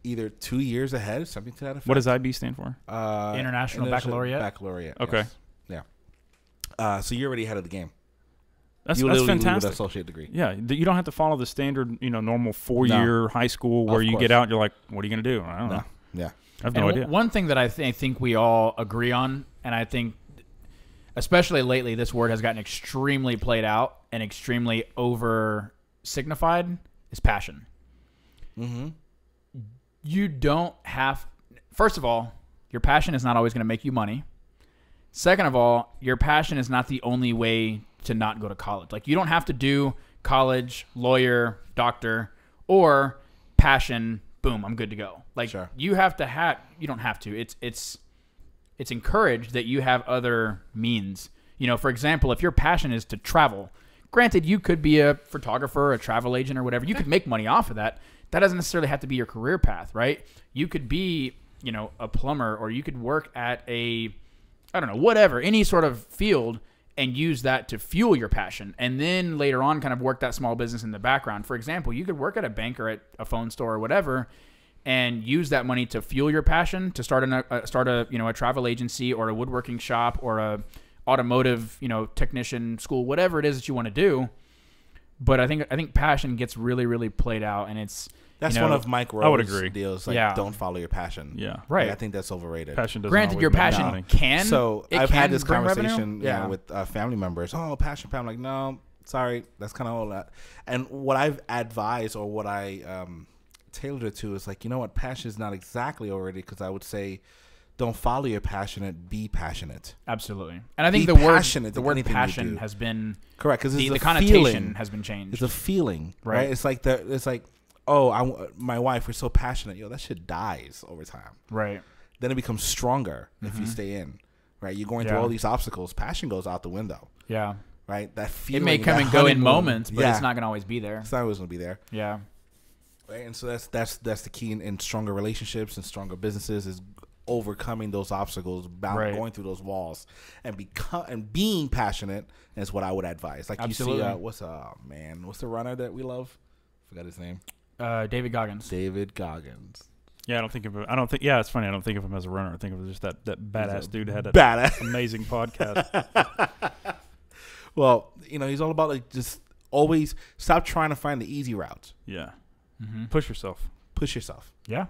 either 2 years ahead, something to that effect. What does IB stand for? International Baccalaureate. Baccalaureate. Okay. Yes. Yeah. So you're already ahead of the game. That's fantastic. With an associate degree. Yeah, you don't have to follow the standard, normal 4-year high school where you get out and you're like, what are you going to do? I don't know. Yeah. I have no idea. One thing that I think we all agree on, and I think especially lately this word has gotten extremely played out and extremely over signified, is passion. Mm-hmm. You don't have, first of all, your passion is not always going to make you money. Second of all, your passion is not the only way to not go to college. Like, you don't have to do college, lawyer, doctor, or passion, boom, I'm good to go. Like, you have to have, you don't have to. It's encouraged that you have other means. For example, if your passion is to travel, granted, you could be a photographer, a travel agent, or whatever. You could make money off of that. That doesn't necessarily have to be your career path, right? You could be, a plumber, or you could work at whatever, any sort of field, and use that to fuel your passion. And then later on kind of work that small business in the background. For example, you could work at a bank or at a phone store or whatever, and use that money to fuel your passion, to start a travel agency or a woodworking shop or a automotive, technician school, whatever it is that you want to do. But I think passion gets really, really played out, and that's one of Mike Rowe's deals. Like, don't follow your passion. Yeah, right. Like, I think that's overrated. Passion doesn't. Granted, your passion can. So I've had this conversation, with family members. Oh, passion. I'm like, no, sorry, that's kind of all that. And what I've advised, or what I tailored it to, is like, you know what, passion is not exactly overrated, because I would say, don't follow your passionate, be passionate. Absolutely. And I think the word passion has been correct, because the connotation has been changed. It's a feeling, right? It's like my wife, we're so passionate. Yo, that shit dies over time. Right. Then it becomes stronger if you stay in. Right. You're going through all these obstacles. Passion goes out the window. Yeah. right? That feeling. It may come and go in moments, but it's not going to always be there. It's not always going to be there. Yeah. Right? And so that's the key in stronger relationships and stronger businesses is overcoming those obstacles, going through those walls, and being passionate is what I would advise. Like Absolutely. You see, what's the runner that we love? Forgot his name. David Goggins. David Goggins. Yeah, yeah, it's funny. I don't think of him as a runner. I think of him as just that badass dude who had that amazing podcast. Well, he's all about like just always stop trying to find the easy route. Yeah. Mm-hmm. Push yourself. Yeah.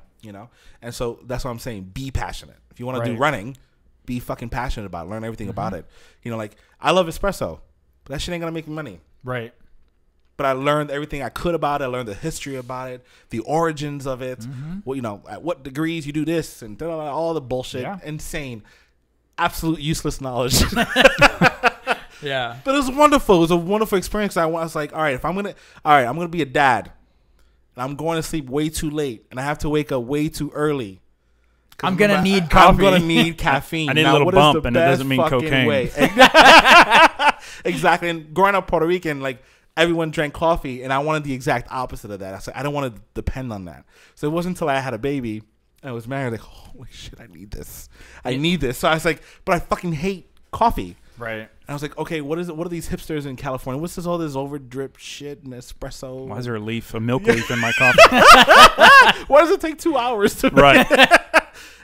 And so that's what I'm saying. Be passionate. If you want to do running, be fucking passionate about it. Learn everything about it. Like I love espresso, but that shit ain't gonna make me money. Right. But I learned everything I could about it. I learned the history about it, the origins of it. Well, at what degrees you do this and all the bullshit. Yeah. Insane, absolute useless knowledge. Yeah. But it was wonderful. It was a wonderful experience. I was like, all right, I'm gonna be a dad. I'm going to sleep way too late, and I have to wake up way too early. I'm going to need coffee. I'm going to need caffeine. I need a little bump, and it doesn't mean cocaine. Exactly. And growing up Puerto Rican, like, everyone drank coffee, and I wanted the exact opposite of that. I said, I don't want to depend on that. So it wasn't until I had a baby and I was married, like, holy shit, I need this. So I was like, but I fucking hate coffee. Right. And I was like, okay, what is it? What are these hipsters in California? What's all this over drip shit and espresso? Why is there a milk leaf in my coffee? Why does it take 2 hours to Right.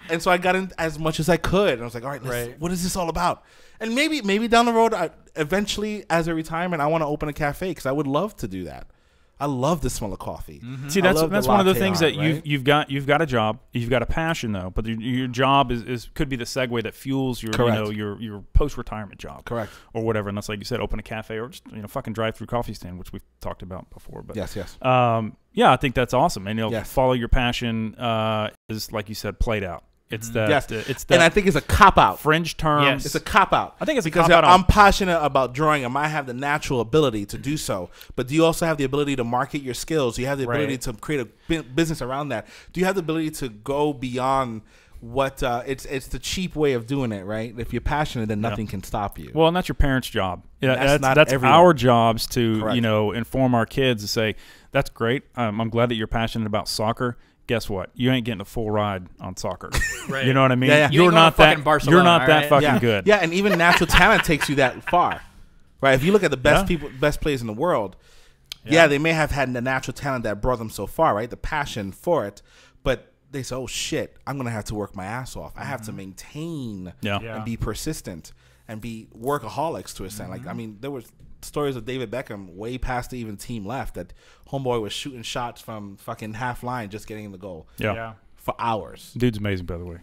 And so I got in as much as I could. And I was like, all right, what is this all about? And maybe down the road, eventually as a retirement, I want to open a cafe because I would love to do that. I love the smell of coffee. Mm-hmm. See, that's one of the things that you've got a job, you've got a passion though, but your job could be the segue that fuels your your post retirement job, correct, or whatever. And that's like you said, open a cafe or just fucking drive through coffee stand, which we've talked about before. But yes, yeah, I think that's awesome, and follow your passion is like you said, played out. It's that. And I think it's a cop out. Fringe term. Yes. It's a cop out. I think it's because a cop out. I'm passionate about drawing. I might have the natural ability to do so, but do you also have the ability to market your skills? Do you have the ability to create a business around that? Do you have the ability to go beyond what? It's the cheap way of doing it, right? If you're passionate, then nothing can stop you. Well, and that's your parents' job. That's our jobs to inform our kids to say that's great. I'm glad that you're passionate about soccer. Guess what? You ain't getting a full ride on soccer. Right. You know what I mean? Yeah. You're not that fucking good. Yeah, and even natural talent takes you that far. Right? If you look at the best players in the world, they may have had the natural talent that brought them so far, right? The passion for it, but they say, "Oh shit, I'm going to have to work my ass off. I have to maintain and be persistent and be workaholics to a extent." Like, I mean, there was stories of David Beckham way past the even team left that homeboy was shooting shots from fucking half line just getting in the goal for hours. Dude's amazing, by the way.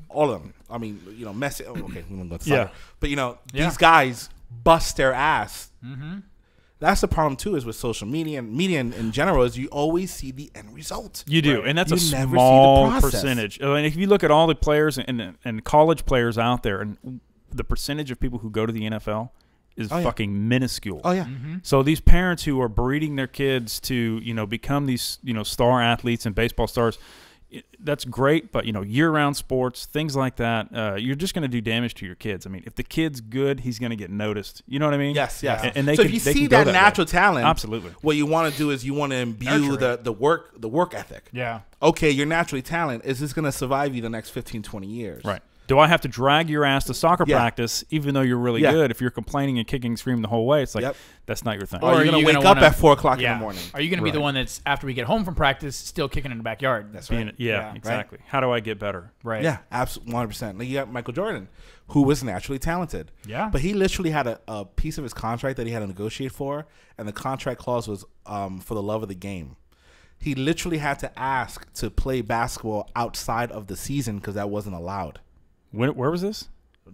All of them. I mean, Messi. Oh, okay, we don't go to soccer. But these guys bust their ass. That's the problem too, is with social media and media in general, is you always see the end result. You do, and that's a small percentage. And if you look at all the players and college players out there, and the percentage of people who go to the NFL is fucking minuscule. Oh yeah. Mm-hmm. So these parents who are breeding their kids to become these star athletes and baseball stars, that's great. But year-round sports, things like that, you're just going to do damage to your kids. I mean, if the kid's good, he's going to get noticed. You know what I mean? Yes. And if you see that natural talent, absolutely, what you want to do is you want to imbue the work ethic. Yeah. Okay, you're naturally talented. Is this going to survive you the next 15, 20 years? Right. Do I have to drag your ass to soccer practice even though you're really good? If you're complaining and kicking and screaming the whole way, it's like, that's not your thing. Or are you going to wake up at 4 o'clock in the morning? Are you going to be the one that's, after we get home from practice, still kicking in the backyard? That's right. Exactly. Right? How do I get better? Right. Yeah, absolutely, 100%. Like you got Michael Jordan, who was naturally talented. Yeah. But he literally had a piece of his contract that he had to negotiate for, and the contract clause was for the love of the game. He literally had to ask to play basketball outside of the season because that wasn't allowed. Where was this?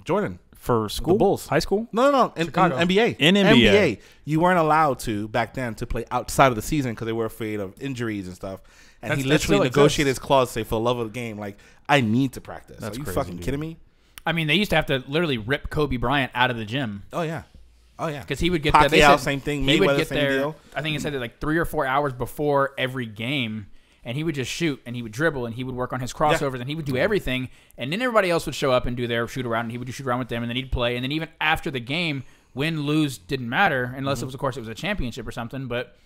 Jordan. For school? The Bulls. High school? No. In NBA. In NBA. You weren't allowed to, back then, to play outside of the season because they were afraid of injuries and stuff. And he literally negotiated his clause to say, for the love of the game, like, I need to practice. Are you fucking kidding me? I mean, they used to have to literally rip Kobe Bryant out of the gym. Oh, yeah. Because he would get there. They said same thing. He would Mayweather, get same there, deal. I think it said like 3 or 4 hours before every game. And he would just shoot, and he would dribble, and he would work on his crossovers, and he would do everything. And then everybody else would show up and do their shoot around, and he would do shoot around with them, and then he'd play. And then even after the game, Win, lose didn't matter unless it was, of course, it was a championship or something. But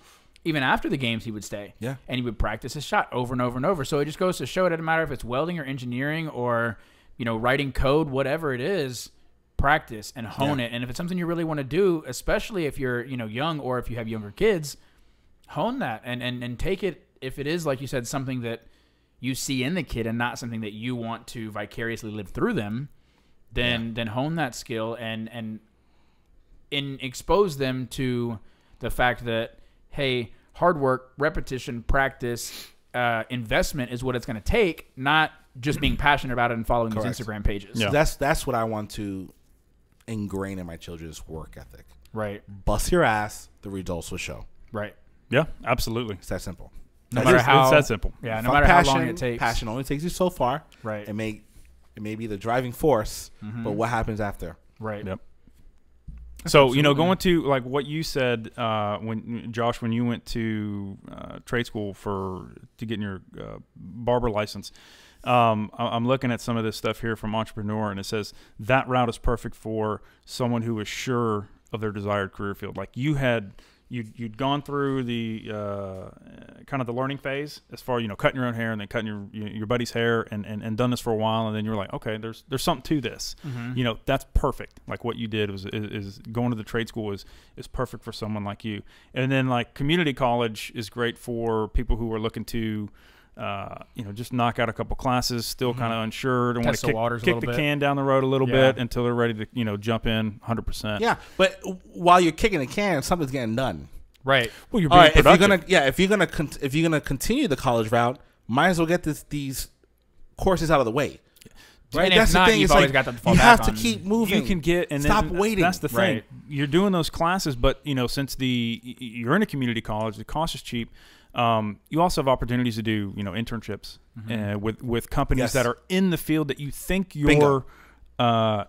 even after the games, he would stay. Yeah. And he would practice his shot over and over and over. So it just goes to show it doesn't matter if it's welding or engineering or, writing code, whatever it is, practice and hone it. And if it's something you really want to do, especially if you're, young or if you have younger kids, hone that and take it. If it is, like you said, something that you see in the kid and not something that you want to vicariously live through them, then hone that skill and expose them to the fact that, hey, hard work, repetition, practice, investment is what it's going to take, not just being passionate about it and following these Instagram pages. Yeah. So that's what I want to ingrain in my children's work ethic. Right. Bust your ass, the results will show. Right. Yeah, absolutely. It's that simple. No matter how it's that simple. Yeah, no matter how long it takes. Passion only takes you so far. Right. It may be the driving force, but what happens after? Right. Yep. So, going to like what you said when you went to trade school to get your barber license, I'm looking at some of this stuff here from Entrepreneur, and it says that route is perfect for someone who is sure of their desired career field. Like you'd gone through the kind of the learning phase as far cutting your own hair and then cutting your buddy's hair and done this for a while, and then you're like, okay, there's something to this. That's perfect. Like what you did is going to the trade school is perfect for someone like you. And then like community college is great for people who are looking to just knock out a couple classes, still kind of unsure, and want to kick the can down the road a little bit until they're ready to jump in 100%. Yeah, but while you're kicking the can, something's getting done. Right. Well, you're being productive. If you're gonna continue the college route, might as well get these courses out of the way. Right. And that's the thing. It's like you have to keep moving. You can get and stop waiting. That's the thing. Right. You're doing those classes, but since you're in a community college, the cost is cheap. You also have opportunities to do, internships with companies that are in the field that you think you're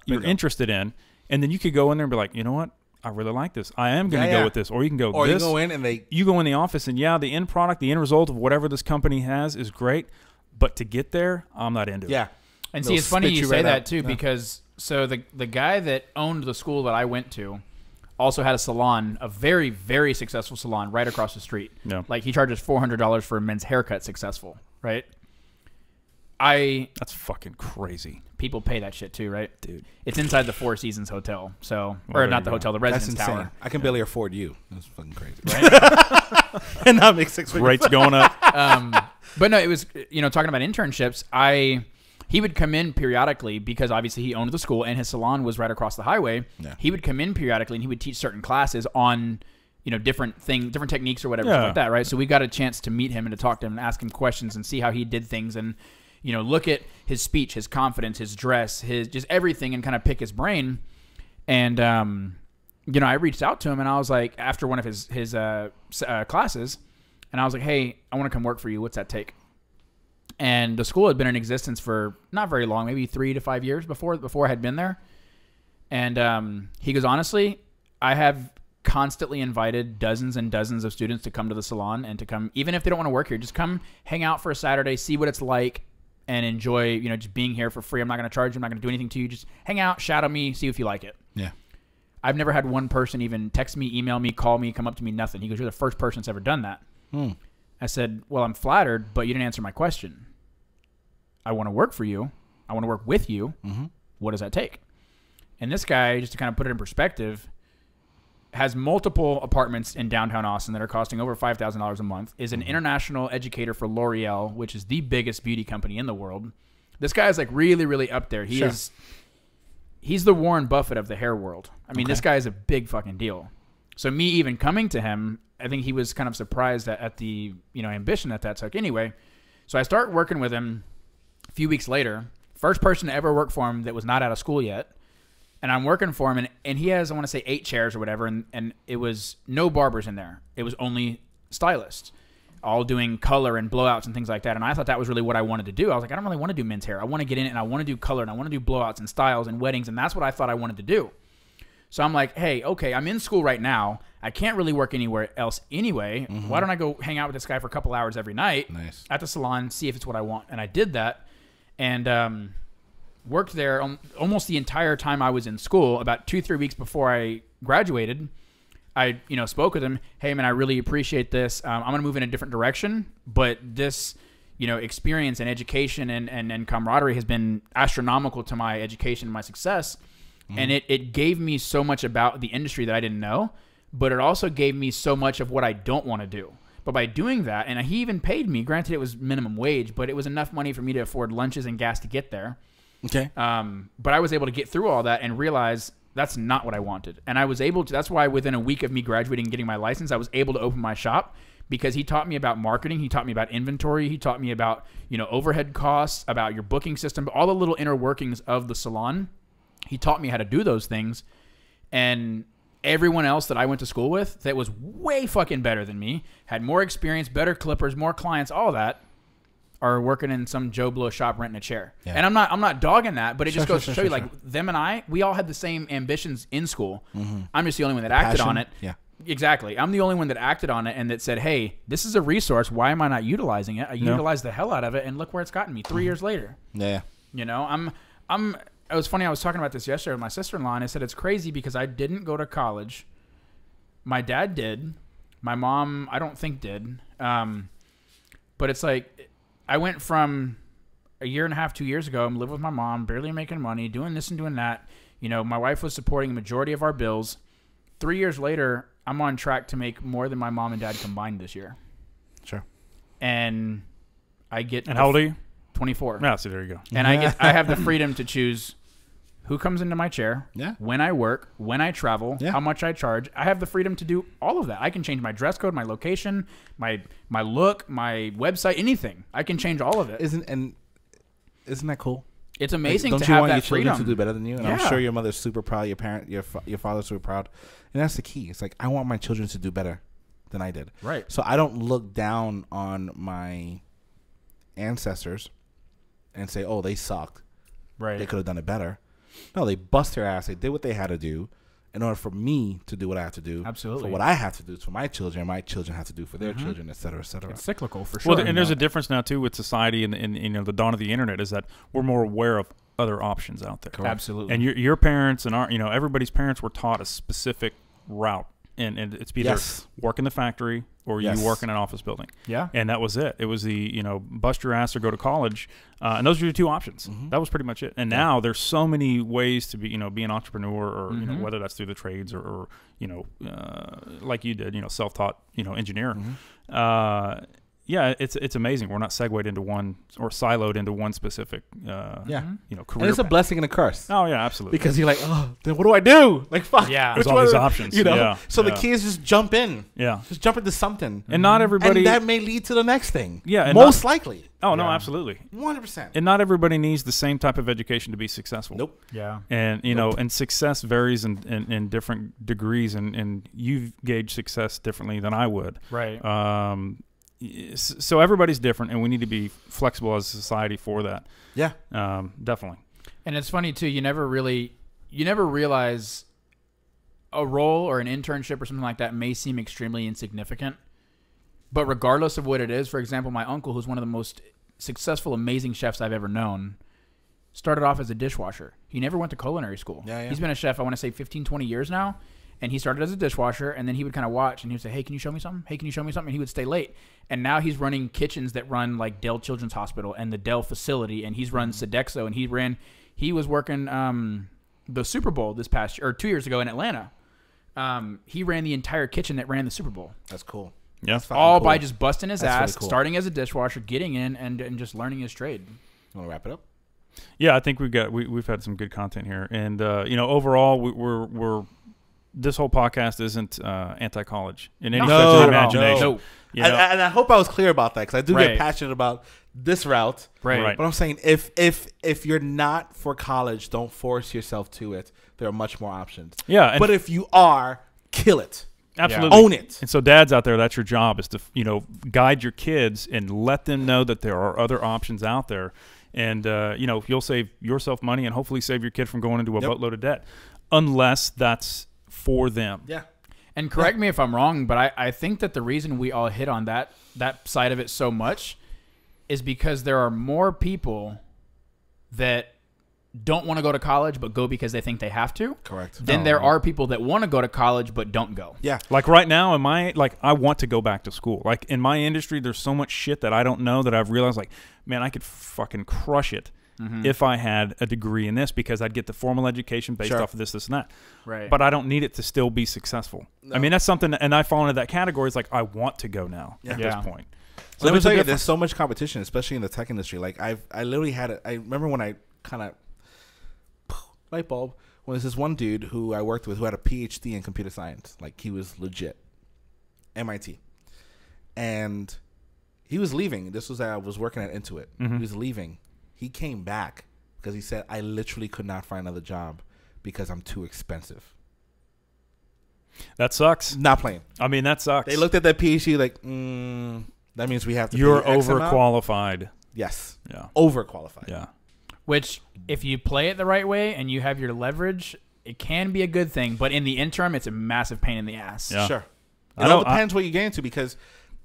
interested in, and then you could go in there and be like, you know what, I really like this. I am going to go with this, or you can go. Or this. You go in and you go in the office, and the end product, the end result of whatever this company has is great, but to get there, I'm not into it. Yeah, and see, it's funny you say that too, because so the guy that owned the school that I went to also had a salon, a very, very successful salon right across the street. Yeah. Like he charges $400 for a men's haircut successful, right? That's fucking crazy. People pay that shit too, right? Dude. It's inside the Four Seasons Hotel. So, or not the hotel, the residence tower. I can barely afford you. That's fucking crazy. Right? And I make 6 figures. Rates going up. But no, it was, talking about internships, he would come in periodically because obviously he owned the school and his salon was right across the highway. Yeah. He would come in periodically and he would teach certain classes on, different techniques or whatever, stuff like that, right? So we got a chance to meet him and to talk to him and ask him questions and see how he did things and, look at his speech, his confidence, his dress, his just everything and kind of pick his brain. And, I reached out to him and I was like, after one of his classes, and I was like, hey, I want to come work for you. What's that take? And the school had been in existence for not very long, maybe 3 to 5 years before I had been there. And he goes, honestly, I have constantly invited dozens and dozens of students to come to the salon and to come, even if they don't want to work here, just come hang out for a Saturday, see what it's like, and enjoy, just being here for free. I'm not going to charge you. I'm not going to do anything to you. Just hang out, shadow me, see if you like it. Yeah. I've never had one person even text me, email me, call me, come up to me, nothing. He goes, you're the first person that's ever done that. I said, well, I'm flattered, but you didn't answer my question. I want to work for you. I want to work with you. What does that take? And this guy, just to kind of put it in perspective, has multiple apartments in downtown Austin that are costing over $5,000 a month, is an international educator for L'Oreal, which is the biggest beauty company in the world. This guy is like really, really up there. He's the Warren Buffett of the hair world. I mean, this guy is a big fucking deal. So me even coming to him, I think he was kind of surprised at the ambition that took. Anyway, so I start working with him. A few weeks later, first person to ever work for him that was not out of school yet. And I'm working for him, and he has, I want to say, 8 chairs or whatever, and it was no barbers in there. It was only stylists, all doing color and blowouts and things like that. And I thought that was really what I wanted to do. I was like, I don't really want to do men's hair. I want to get in it, and I want to do color, and I want to do blowouts and styles and weddings, and that's what I thought I wanted to do. So I'm like, hey, okay, I'm in school right now. I can't really work anywhere else anyway. Why don't I go hang out with this guy for a couple hours every night at the salon, see if it's what I want? And I did that. And worked there almost the entire time I was in school. About 2-3 weeks before I graduated, I spoke with him. Hey man, I really appreciate this. I'm gonna move in a different direction, but this experience and education and camaraderie has been astronomical to my education and my success. And it gave me so much about the industry that I didn't know, but it also gave me so much of what I don't want to do. But by doing that, and he even paid me, granted it was minimum wage, but it was enough money for me to afford lunches and gas to get there. Okay. But I was able to get through all that and realize that's not what I wanted. And I was able to, that's why within a week of me graduating and getting my license, I was able to open my shop, because he taught me about marketing. He taught me about inventory. He taught me about, overhead costs, about your booking system, all the little inner workings of the salon. He taught me how to do those things. And everyone else that I went to school with that was way fucking better than me, had more experience, better clippers, more clients, all that, are working in some Joe Blow shop renting a chair. Yeah. And I'm not dogging that, but it just goes to show you, like, them and we all had the same ambitions in school. I'm just the only one that acted on it. Yeah. Exactly. I'm the only one that acted on it and that said, hey, this is a resource. Why am I not utilizing it? I utilized the hell out of it, and look where it's gotten me 3 years later. Yeah. It was funny. I was talking about this yesterday with my sister-in-law, and I said it's crazy because I didn't go to college. My dad did. My mom, I don't think did. But it's like I went from a year and a half, 2 years ago, I'm living with my mom, barely making money, doing this and doing that. My wife was supporting a majority of our bills. 3 years later, I'm on track to make more than my mom and dad combined this year. Sure. And I get... And how old are you? 24. Yeah, so there you go. And I have the freedom to choose who comes into my chair, when I work, when I travel, how much I charge. I have the freedom to do all of that. I can change my dress code, my location, my look, my website, anything. I can change all of it. Isn't that cool? It's amazing to have that freedom. Don't you want your freedom children to do better than you? And I'm sure your mother's super proud. Your father's super proud. And that's the key. It's like, I want my children to do better than I did. Right. So I don't look down on my ancestors and say, oh, they sucked. Right. They could have done it better. No, they bust their ass. They did what they had to do in order for me to do what I have to do. Absolutely. For what I have to do for my children have to do for their children, et cetera, et cetera. It's cyclical for sure. Well, and there's a difference now too with society and the dawn of the internet is that we're more aware of other options out there. Correct. Absolutely. And your parents and our everybody's parents were taught a specific route, and it's either work in the factory or you work in an office building. Yeah. And that was it. It was the bust your ass or go to college, and those were your two options. That was pretty much it. And now there's so many ways to be be an entrepreneur, or whether that's through the trades or like you did, self-taught engineer. Yeah, it's amazing. We're not segued into one or siloed into one specific career. And it's a blessing and a curse. Oh yeah, absolutely. Because you're like, oh, then what do I do? Like, fuck. Yeah, there's all these options. So the key is just jump in. Yeah, just jump into something. And not everybody. And that may lead to the next thing. Yeah, and most likely. Oh no, absolutely. 100%. And not everybody needs the same type of education to be successful. Nope. Yeah. And and success varies in different degrees, and you gauge success differently than I would. Right. So everybody's different, and we need to be flexible as a society for that. Yeah. Definitely. And it's funny too. You never realize a role or an internship or something like that may seem extremely insignificant, but regardless of what it is, for example, my uncle, who's one of the most successful, amazing chefs I've ever known, started off as a dishwasher. He never went to culinary school. Yeah. He's been a chef, I want to say 15, 20 years now. And he started as a dishwasher, and then he would kind of watch, and he would say, hey, can you show me something? Hey, can you show me something? And he would stay late. And now he's running kitchens that run like Dell Children's Hospital and the Dell facility, and he's run Sodexo, and he was working the Super Bowl this past year, or 2 years ago in Atlanta. He ran the entire kitchen that ran the Super Bowl. That's cool. Yeah. All by just busting his ass, really cool. Starting as a dishwasher, getting in, and just learning his trade. You want to wrap it up? Yeah, I think we've had some good content here, and overall we're this whole podcast isn't anti-college in any stretch of the imagination. No. And I hope I was clear about that, because I do get passionate about this route. Right. But I'm saying if you're not for college, don't force yourself to it. There are much more options. Yeah. But if you are, kill it. Absolutely. Own it. And so dads out there, that's your job, is to guide your kids and let them know that there are other options out there. And you'll save yourself money and hopefully save your kid from going into a boatload of debt, unless that's for them. Yeah. And correct me if I'm wrong, but I think that the reason we all hit on that side of it so much is because there are more people that don't want to go to college but go because they think they have to. Correct. Then there are people that want to go to college but don't go. Yeah. Like right now, I want to go back to school. Like in my industry, there's so much shit that I don't know that I've realized, like, man, I could fucking crush it if I had a degree in this, because I'd get the formal education based off of this, and that. Right. But I don't need it to still be successful. No. I mean, that's something, and I fall into that category. It's like, I want to go now at this point. So let me tell you, there's so much competition, especially in the tech industry. Like I literally had I remember when I kind of light bulb when there's this one dude who I worked with who had a PhD in computer science. Like he was legit, MIT, and he was leaving. This was I was working at Intuit. He was leaving. He came back because he said, I literally could not find another job because I'm too expensive. That sucks. Not playing. I mean, that sucks. They looked at that PhD like, that means we have to. You're overqualified. Yes. Yeah. Overqualified. Yeah. Which, if you play it the right way and you have your leverage, it can be a good thing. But in the interim, it's a massive pain in the ass. Yeah. Sure. It all depends what you get into, because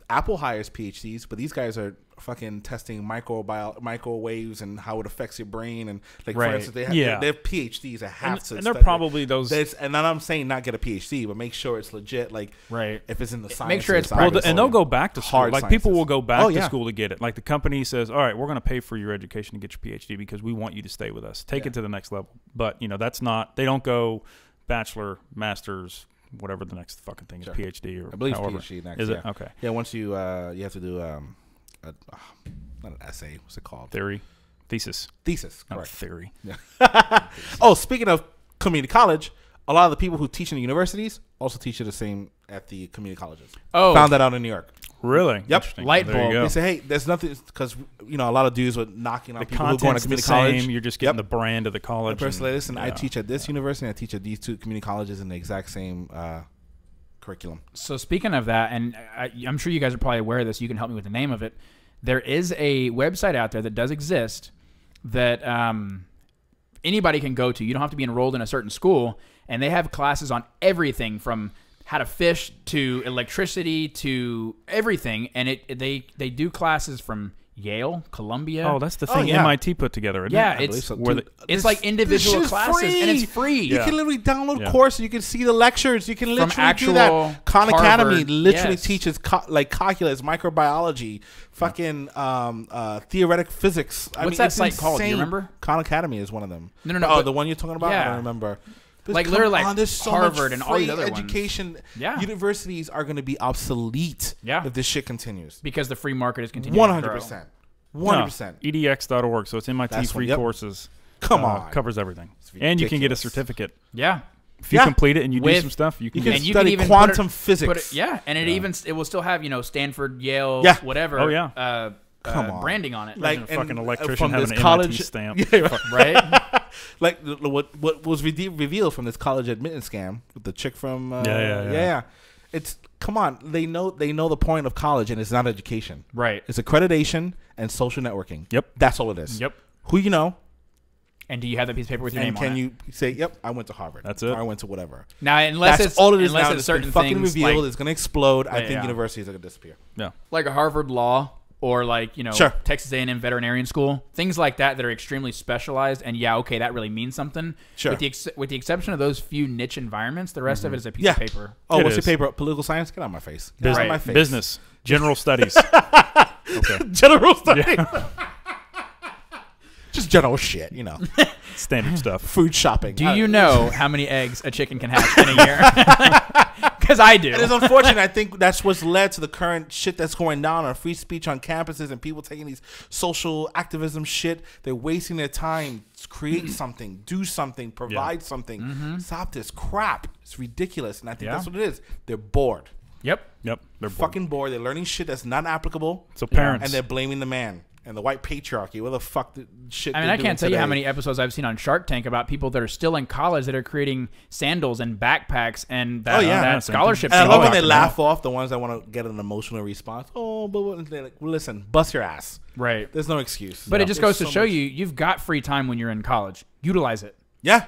Apple hires PhDs, but these guys are fucking testing microwaves and how it affects your brain, and like for instance, they have PhDs that have to. And they're probably those. And then I'm saying not get a PhD, but make sure it's legit. Like if it's in the science, make sure it's and they'll go back to school. Like people will go back to school to get it. Like the company says, all right, we're going to pay for your education to get your PhD because we want you to stay with us. Take it to the next level. But that's not. They don't go bachelor, master's, whatever the next fucking thing is, PhD or I believe however. PhD next. Is it? Okay. Yeah, once you have to do not an essay. What's it called? Thesis. Correct. Not theory. Yeah. Oh, speaking of community college, a lot of the people who teach in the universities also teach the same at the community colleges. Oh, found that out in New York. Really? Yep. Light bulb. They say, hey, there's nothing, because a lot of dudes were knocking on the people who go to community college. You're just getting the brand of the college. Personally, listen, I teach at this university, and I teach at these two community colleges in the exact same curriculum. So speaking of that, and I'm sure you guys are probably aware of this, you can help me with the name of it. There is a website out there that does exist that anybody can go to. You don't have to be enrolled in a certain school, and they have classes on everything from how to fish to electricity to everything, and they do classes from Yale, Columbia. Oh, that's the thing MIT put together, isn't it? It's so. it's like individual classes, and it's free. You can literally download courses. You can see the lectures. You can literally do that. Khan Harvard, Academy literally teaches like calculus, microbiology, fucking theoretic physics. What's that site called? Do you remember? Khan Academy is one of them. No. Oh, the one you're talking about? I don't remember. Like literally, like there's so Harvard much and all these other education. ones. Yeah. Universities are going to be obsolete if this shit continues. Because the free market is continuing 100%. 100%. edx.org, so it's MIT free courses. Come on. Covers everything. And you can get a certificate. Yeah. If you complete it and you do some stuff, you can study quantum physics. And it will still have, Stanford, Yale, whatever. Oh, yeah. Come on. Branding on it. Like a fucking electrician having an college MIT stamp. Right? Like what was revealed from this college admittance scam with the chick from it's come on, they know the point of college, and it's not education, right? It's accreditation and social networking. Yep, that's all it is. Yep. Who you know, and do you have that piece of paper with your name on it? And can you say, yep, I went to Harvard. That's it. Or I went to whatever. Now, unless that's it's all it is unless now. it's certain fucking things revealed, like, it's going to explode. I think universities are going to disappear. Yeah, like a Harvard Law. Or like, Texas A&M Veterinarian School, things like that are extremely specialized, and that really means something. Sure. With the exception of those few niche environments, the rest of it is a piece of paper. Oh, what's your paper? Political science? Get out of my face. Get out of my face. Business. General studies. Okay. General studies. Yeah. Just general shit, Standard stuff. Food shopping. Do you know how many eggs a chicken can hatch in a year? Because I do. And it's unfortunate. I think that's what's led to the current shit that's going down on free speech on campuses and people taking these social activism shit. They're wasting their time. Create something. Do something. Provide something. Mm-hmm. Stop this crap. It's ridiculous. And I think that's what it is. They're bored. Yep. They're fucking bored. They're learning shit that's not applicable. So parents. And they're blaming the man. And the white patriarchy, what the fuck shit? I mean, I can't tell you how many episodes I've seen on Shark Tank about people that are still in college that are creating sandals and backpacks and that scholarship. And I love when they laugh off the ones that want to get an emotional response. Oh, but they're like, well, listen, bust your ass. Right. There's no excuse. But it just goes to show you've got free time when you're in college. Utilize it. Yeah.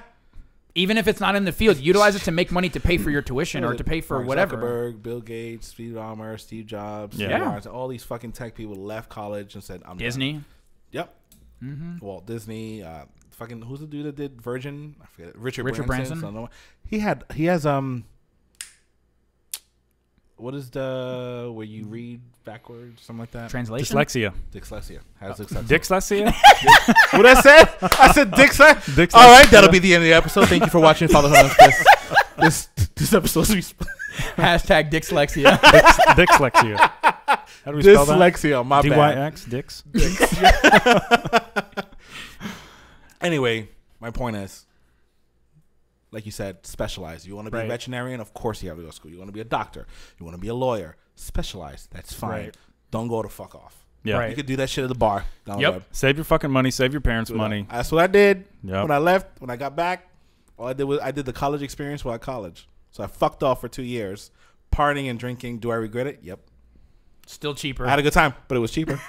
Even if it's not in the field, utilize it to make money to pay for your tuition or to pay for Mark whatever. Zuckerberg, Bill Gates, Steve Ballmer, Steve Jobs, all these fucking tech people left college and said, "I'm Disney." Done. Yep. Mm-hmm. Walt Disney, fucking who's the dude that did Virgin? I forget. Richard Branson. So he has what is the where you read backwards, something like that? Translation. Dyslexia. Has dyslexia. Dyslexia. What I said? I said dyslexia. All right, that'll be the end of the episode. Thank you for watching Fatherhood Unscripted. This episode. Hashtag Dyslexia. Dyslexia. How do we spell that? Dyslexia. My bad. DYX. Dix. Anyway, my point is, like you said, specialize. You want to be a veterinarian? Of course you have to go to school. You want to be a doctor? You want to be a lawyer? Specialize. That's fine. Right. Don't go to fuck off. Yeah. You could do that shit at the bar. Down the web. Save your fucking money. Save your parents' money. That's what I did. Yep. When I left, when I got back, all I did was I did the college experience while at college. So I fucked off for 2 years, partying and drinking. Do I regret it? Yep. Still cheaper. I had a good time, but it was cheaper.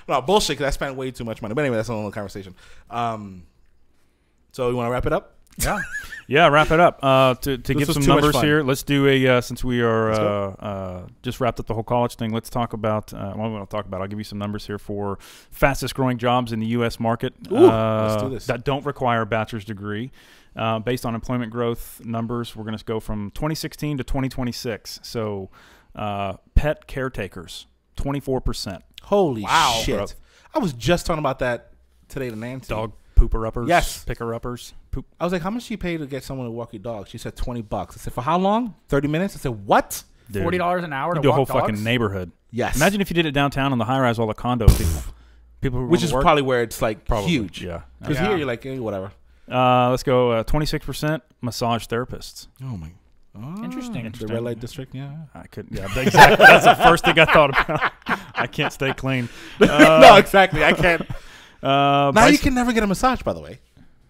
No, bullshit, because I spent way too much money. But anyway, that's another conversation. So you want to wrap it up? Yeah. Yeah, wrap it up. To give some numbers here, let's do a, since we are just wrapped up the whole college thing, let's talk about, what we want to talk about. I'll give you some numbers here for fastest growing jobs in the U.S. market. Ooh, let's do this. That don't require a bachelor's degree. Based on employment growth numbers, we're going to go from 2016 to 2026. So pet caretakers, 24%. Holy shit. Bro. I was just talking about that today to Nancy. Dog pooper-uppers. Yes. Picker-uppers. Poop. I was like, how much do you pay to get someone to walk your dog? She said $20. I said, for how long? 30 minutes? I said, what? Dude, $40 an hour to do a walk whole dogs? fucking neighborhood. Yes. Imagine if you did it downtown on the high rise, all the condo people who which is work. probably where it's like Probably, huge. Yeah. Because here you're like, whatever. Let's go 26% massage therapists. Oh my. Oh, Interesting. The red light district, yeah. I couldn't. Yeah, exactly. That's the first thing I thought about. I can't stay clean. No, exactly. I can't. Now you Bryce, can never get a massage, by the way,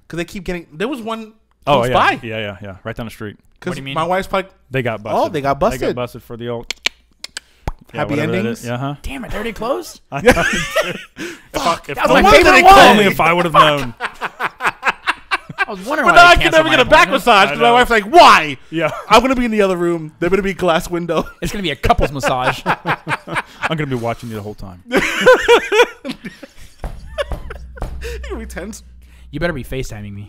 because they keep getting. There was one close by. Yeah, right down the street. What do you mean? My wife's like, They got busted. oh, they got busted. They got busted for the old Happy whatever that endings? is. Yeah, huh? Damn it, they already closed? If that was my favorite only one. if I would have known. I was wondering But why now I they can canceled never my get a back appointment. massage. I And my know. wife's like, why? Yeah, I'm going to be in the other room. They're going to be glass window. It's going to be a couples massage. I'm gonna be watching you the whole time. You're going to be tense. You better be FaceTiming me.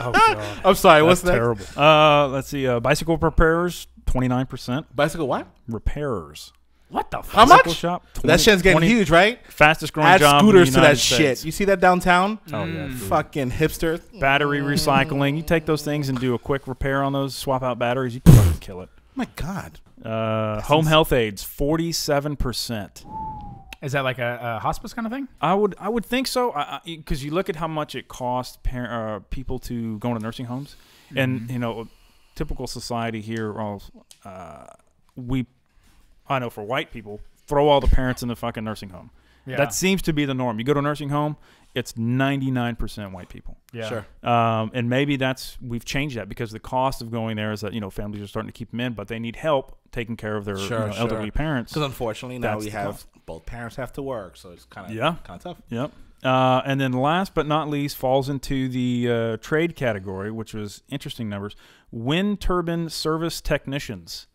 Oh god, I'm sorry. that's What's that? terrible. Let's see. Bicycle repairers, 29%. Bicycle what? Repairers. What the fuck? How Bicycle much? shop. That shit's getting huge, right? Fastest growing Add job scooters in to the that United States. shit. You see that downtown? Oh yeah. dude. Fucking hipster. Battery recycling. You take those things and do a quick repair on those, swap out batteries, you can fucking kill it. My God. Home health aides, 47%. Is that like a hospice kind of thing? I would think so, because you look at how much it costs people to go into nursing homes, and you know, typical society here, I know for white people, throw all the parents in the fucking nursing home. Yeah. That seems to be the norm. You go to a nursing home, it's 99% white people. Yeah. Sure. And maybe we've changed that because the cost of going there is that, you know, families are starting to keep them in, but they need help taking care of their elderly parents. Because unfortunately now That's we the have cost. both parents have to work, so it's kind of tough. Yep. And then last but not least falls into the trade category, which was interesting numbers. Wind turbine service technicians,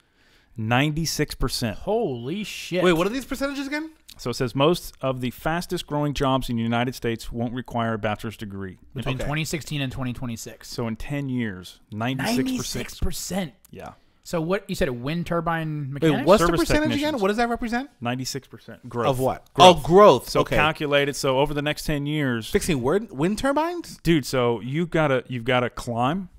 96%. Holy shit. Wait, what are these percentages again? So it says most of the fastest growing jobs in the United States won't require a bachelor's degree. Between 2016 and 2026. So in 10 years, 96%. 96%. Yeah. So what you said, a wind turbine mechanic? Wait, what's the Service percentage again? technicians. What does that represent? 96% growth. Of what? Growth. Oh, growth. So okay. calculated. So over the next 10 years, Fixing wind turbines? dude. So you've got to climb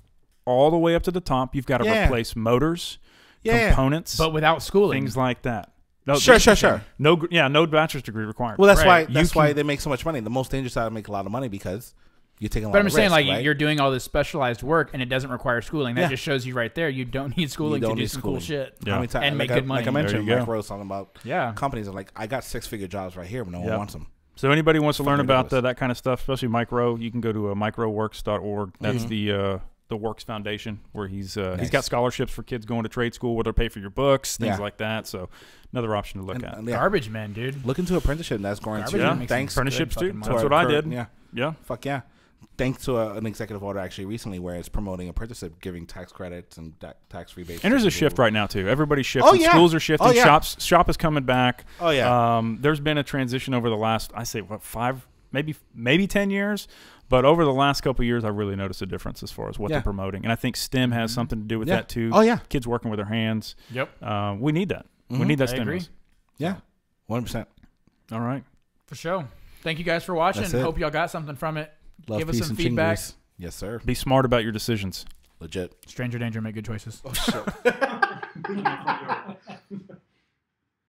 all the way up to the top. You've got to Yeah. replace motors, Yeah. components, But without schooling. things like that. No, Sure. No bachelor's degree required. Well, that's Right. why they make so much money. The most dangerous side make a lot of money because you're taking a lot But I'm of saying, risk, like, right? you're doing all this specialized work and it doesn't require schooling. That Yeah. just shows you right there. You don't need schooling don't to do need some schooling. cool shit. Yeah. How many times, And make like good I, money. Like I There mentioned, you go. Mike Rose talking about Yeah. companies are like, I got 6-figure jobs right here, but no one Yep. wants them. So anybody wants to learn Fucking about ridiculous. that kind of stuff, especially micro, you can go to microworks.org. That's Mm-hmm. the Works Foundation, where he's Nice. got scholarships for kids going to trade school where they'll pay for your books, things Yeah. like that. So another option to look at. And, yeah, Garbage man, dude. look into apprenticeship, and that's growing too. Garbage man makes Thanks. some Apprenticeships good too. fucking That's money. what I current- did. Yeah. Yeah. Fuck yeah. Thanks to an executive order actually recently where it's promoting apprenticeship, giving tax credits and tax rebates. And there's a to shift people. right now too. Everybody's shifting. Oh, yeah. Schools are shifting. Oh, yeah. Shop is coming back. Oh, yeah. There's been a transition over the last, I say, what, maybe 10 years. But over the last couple of years, I've really noticed a difference as far as what they're promoting. And I think STEM has something to do with that too. Oh, yeah. Kids working with their hands. Yep. We need that. We need that I stimulus. agree. Yeah, 100%. All right. For sure. Thank you guys for watching. Hope y'all got something from it. Love, Give us peace, some and feedback. chinglies. Yes, sir. Be smart about your decisions. Legit. Stranger danger, make good choices. Oh, shit.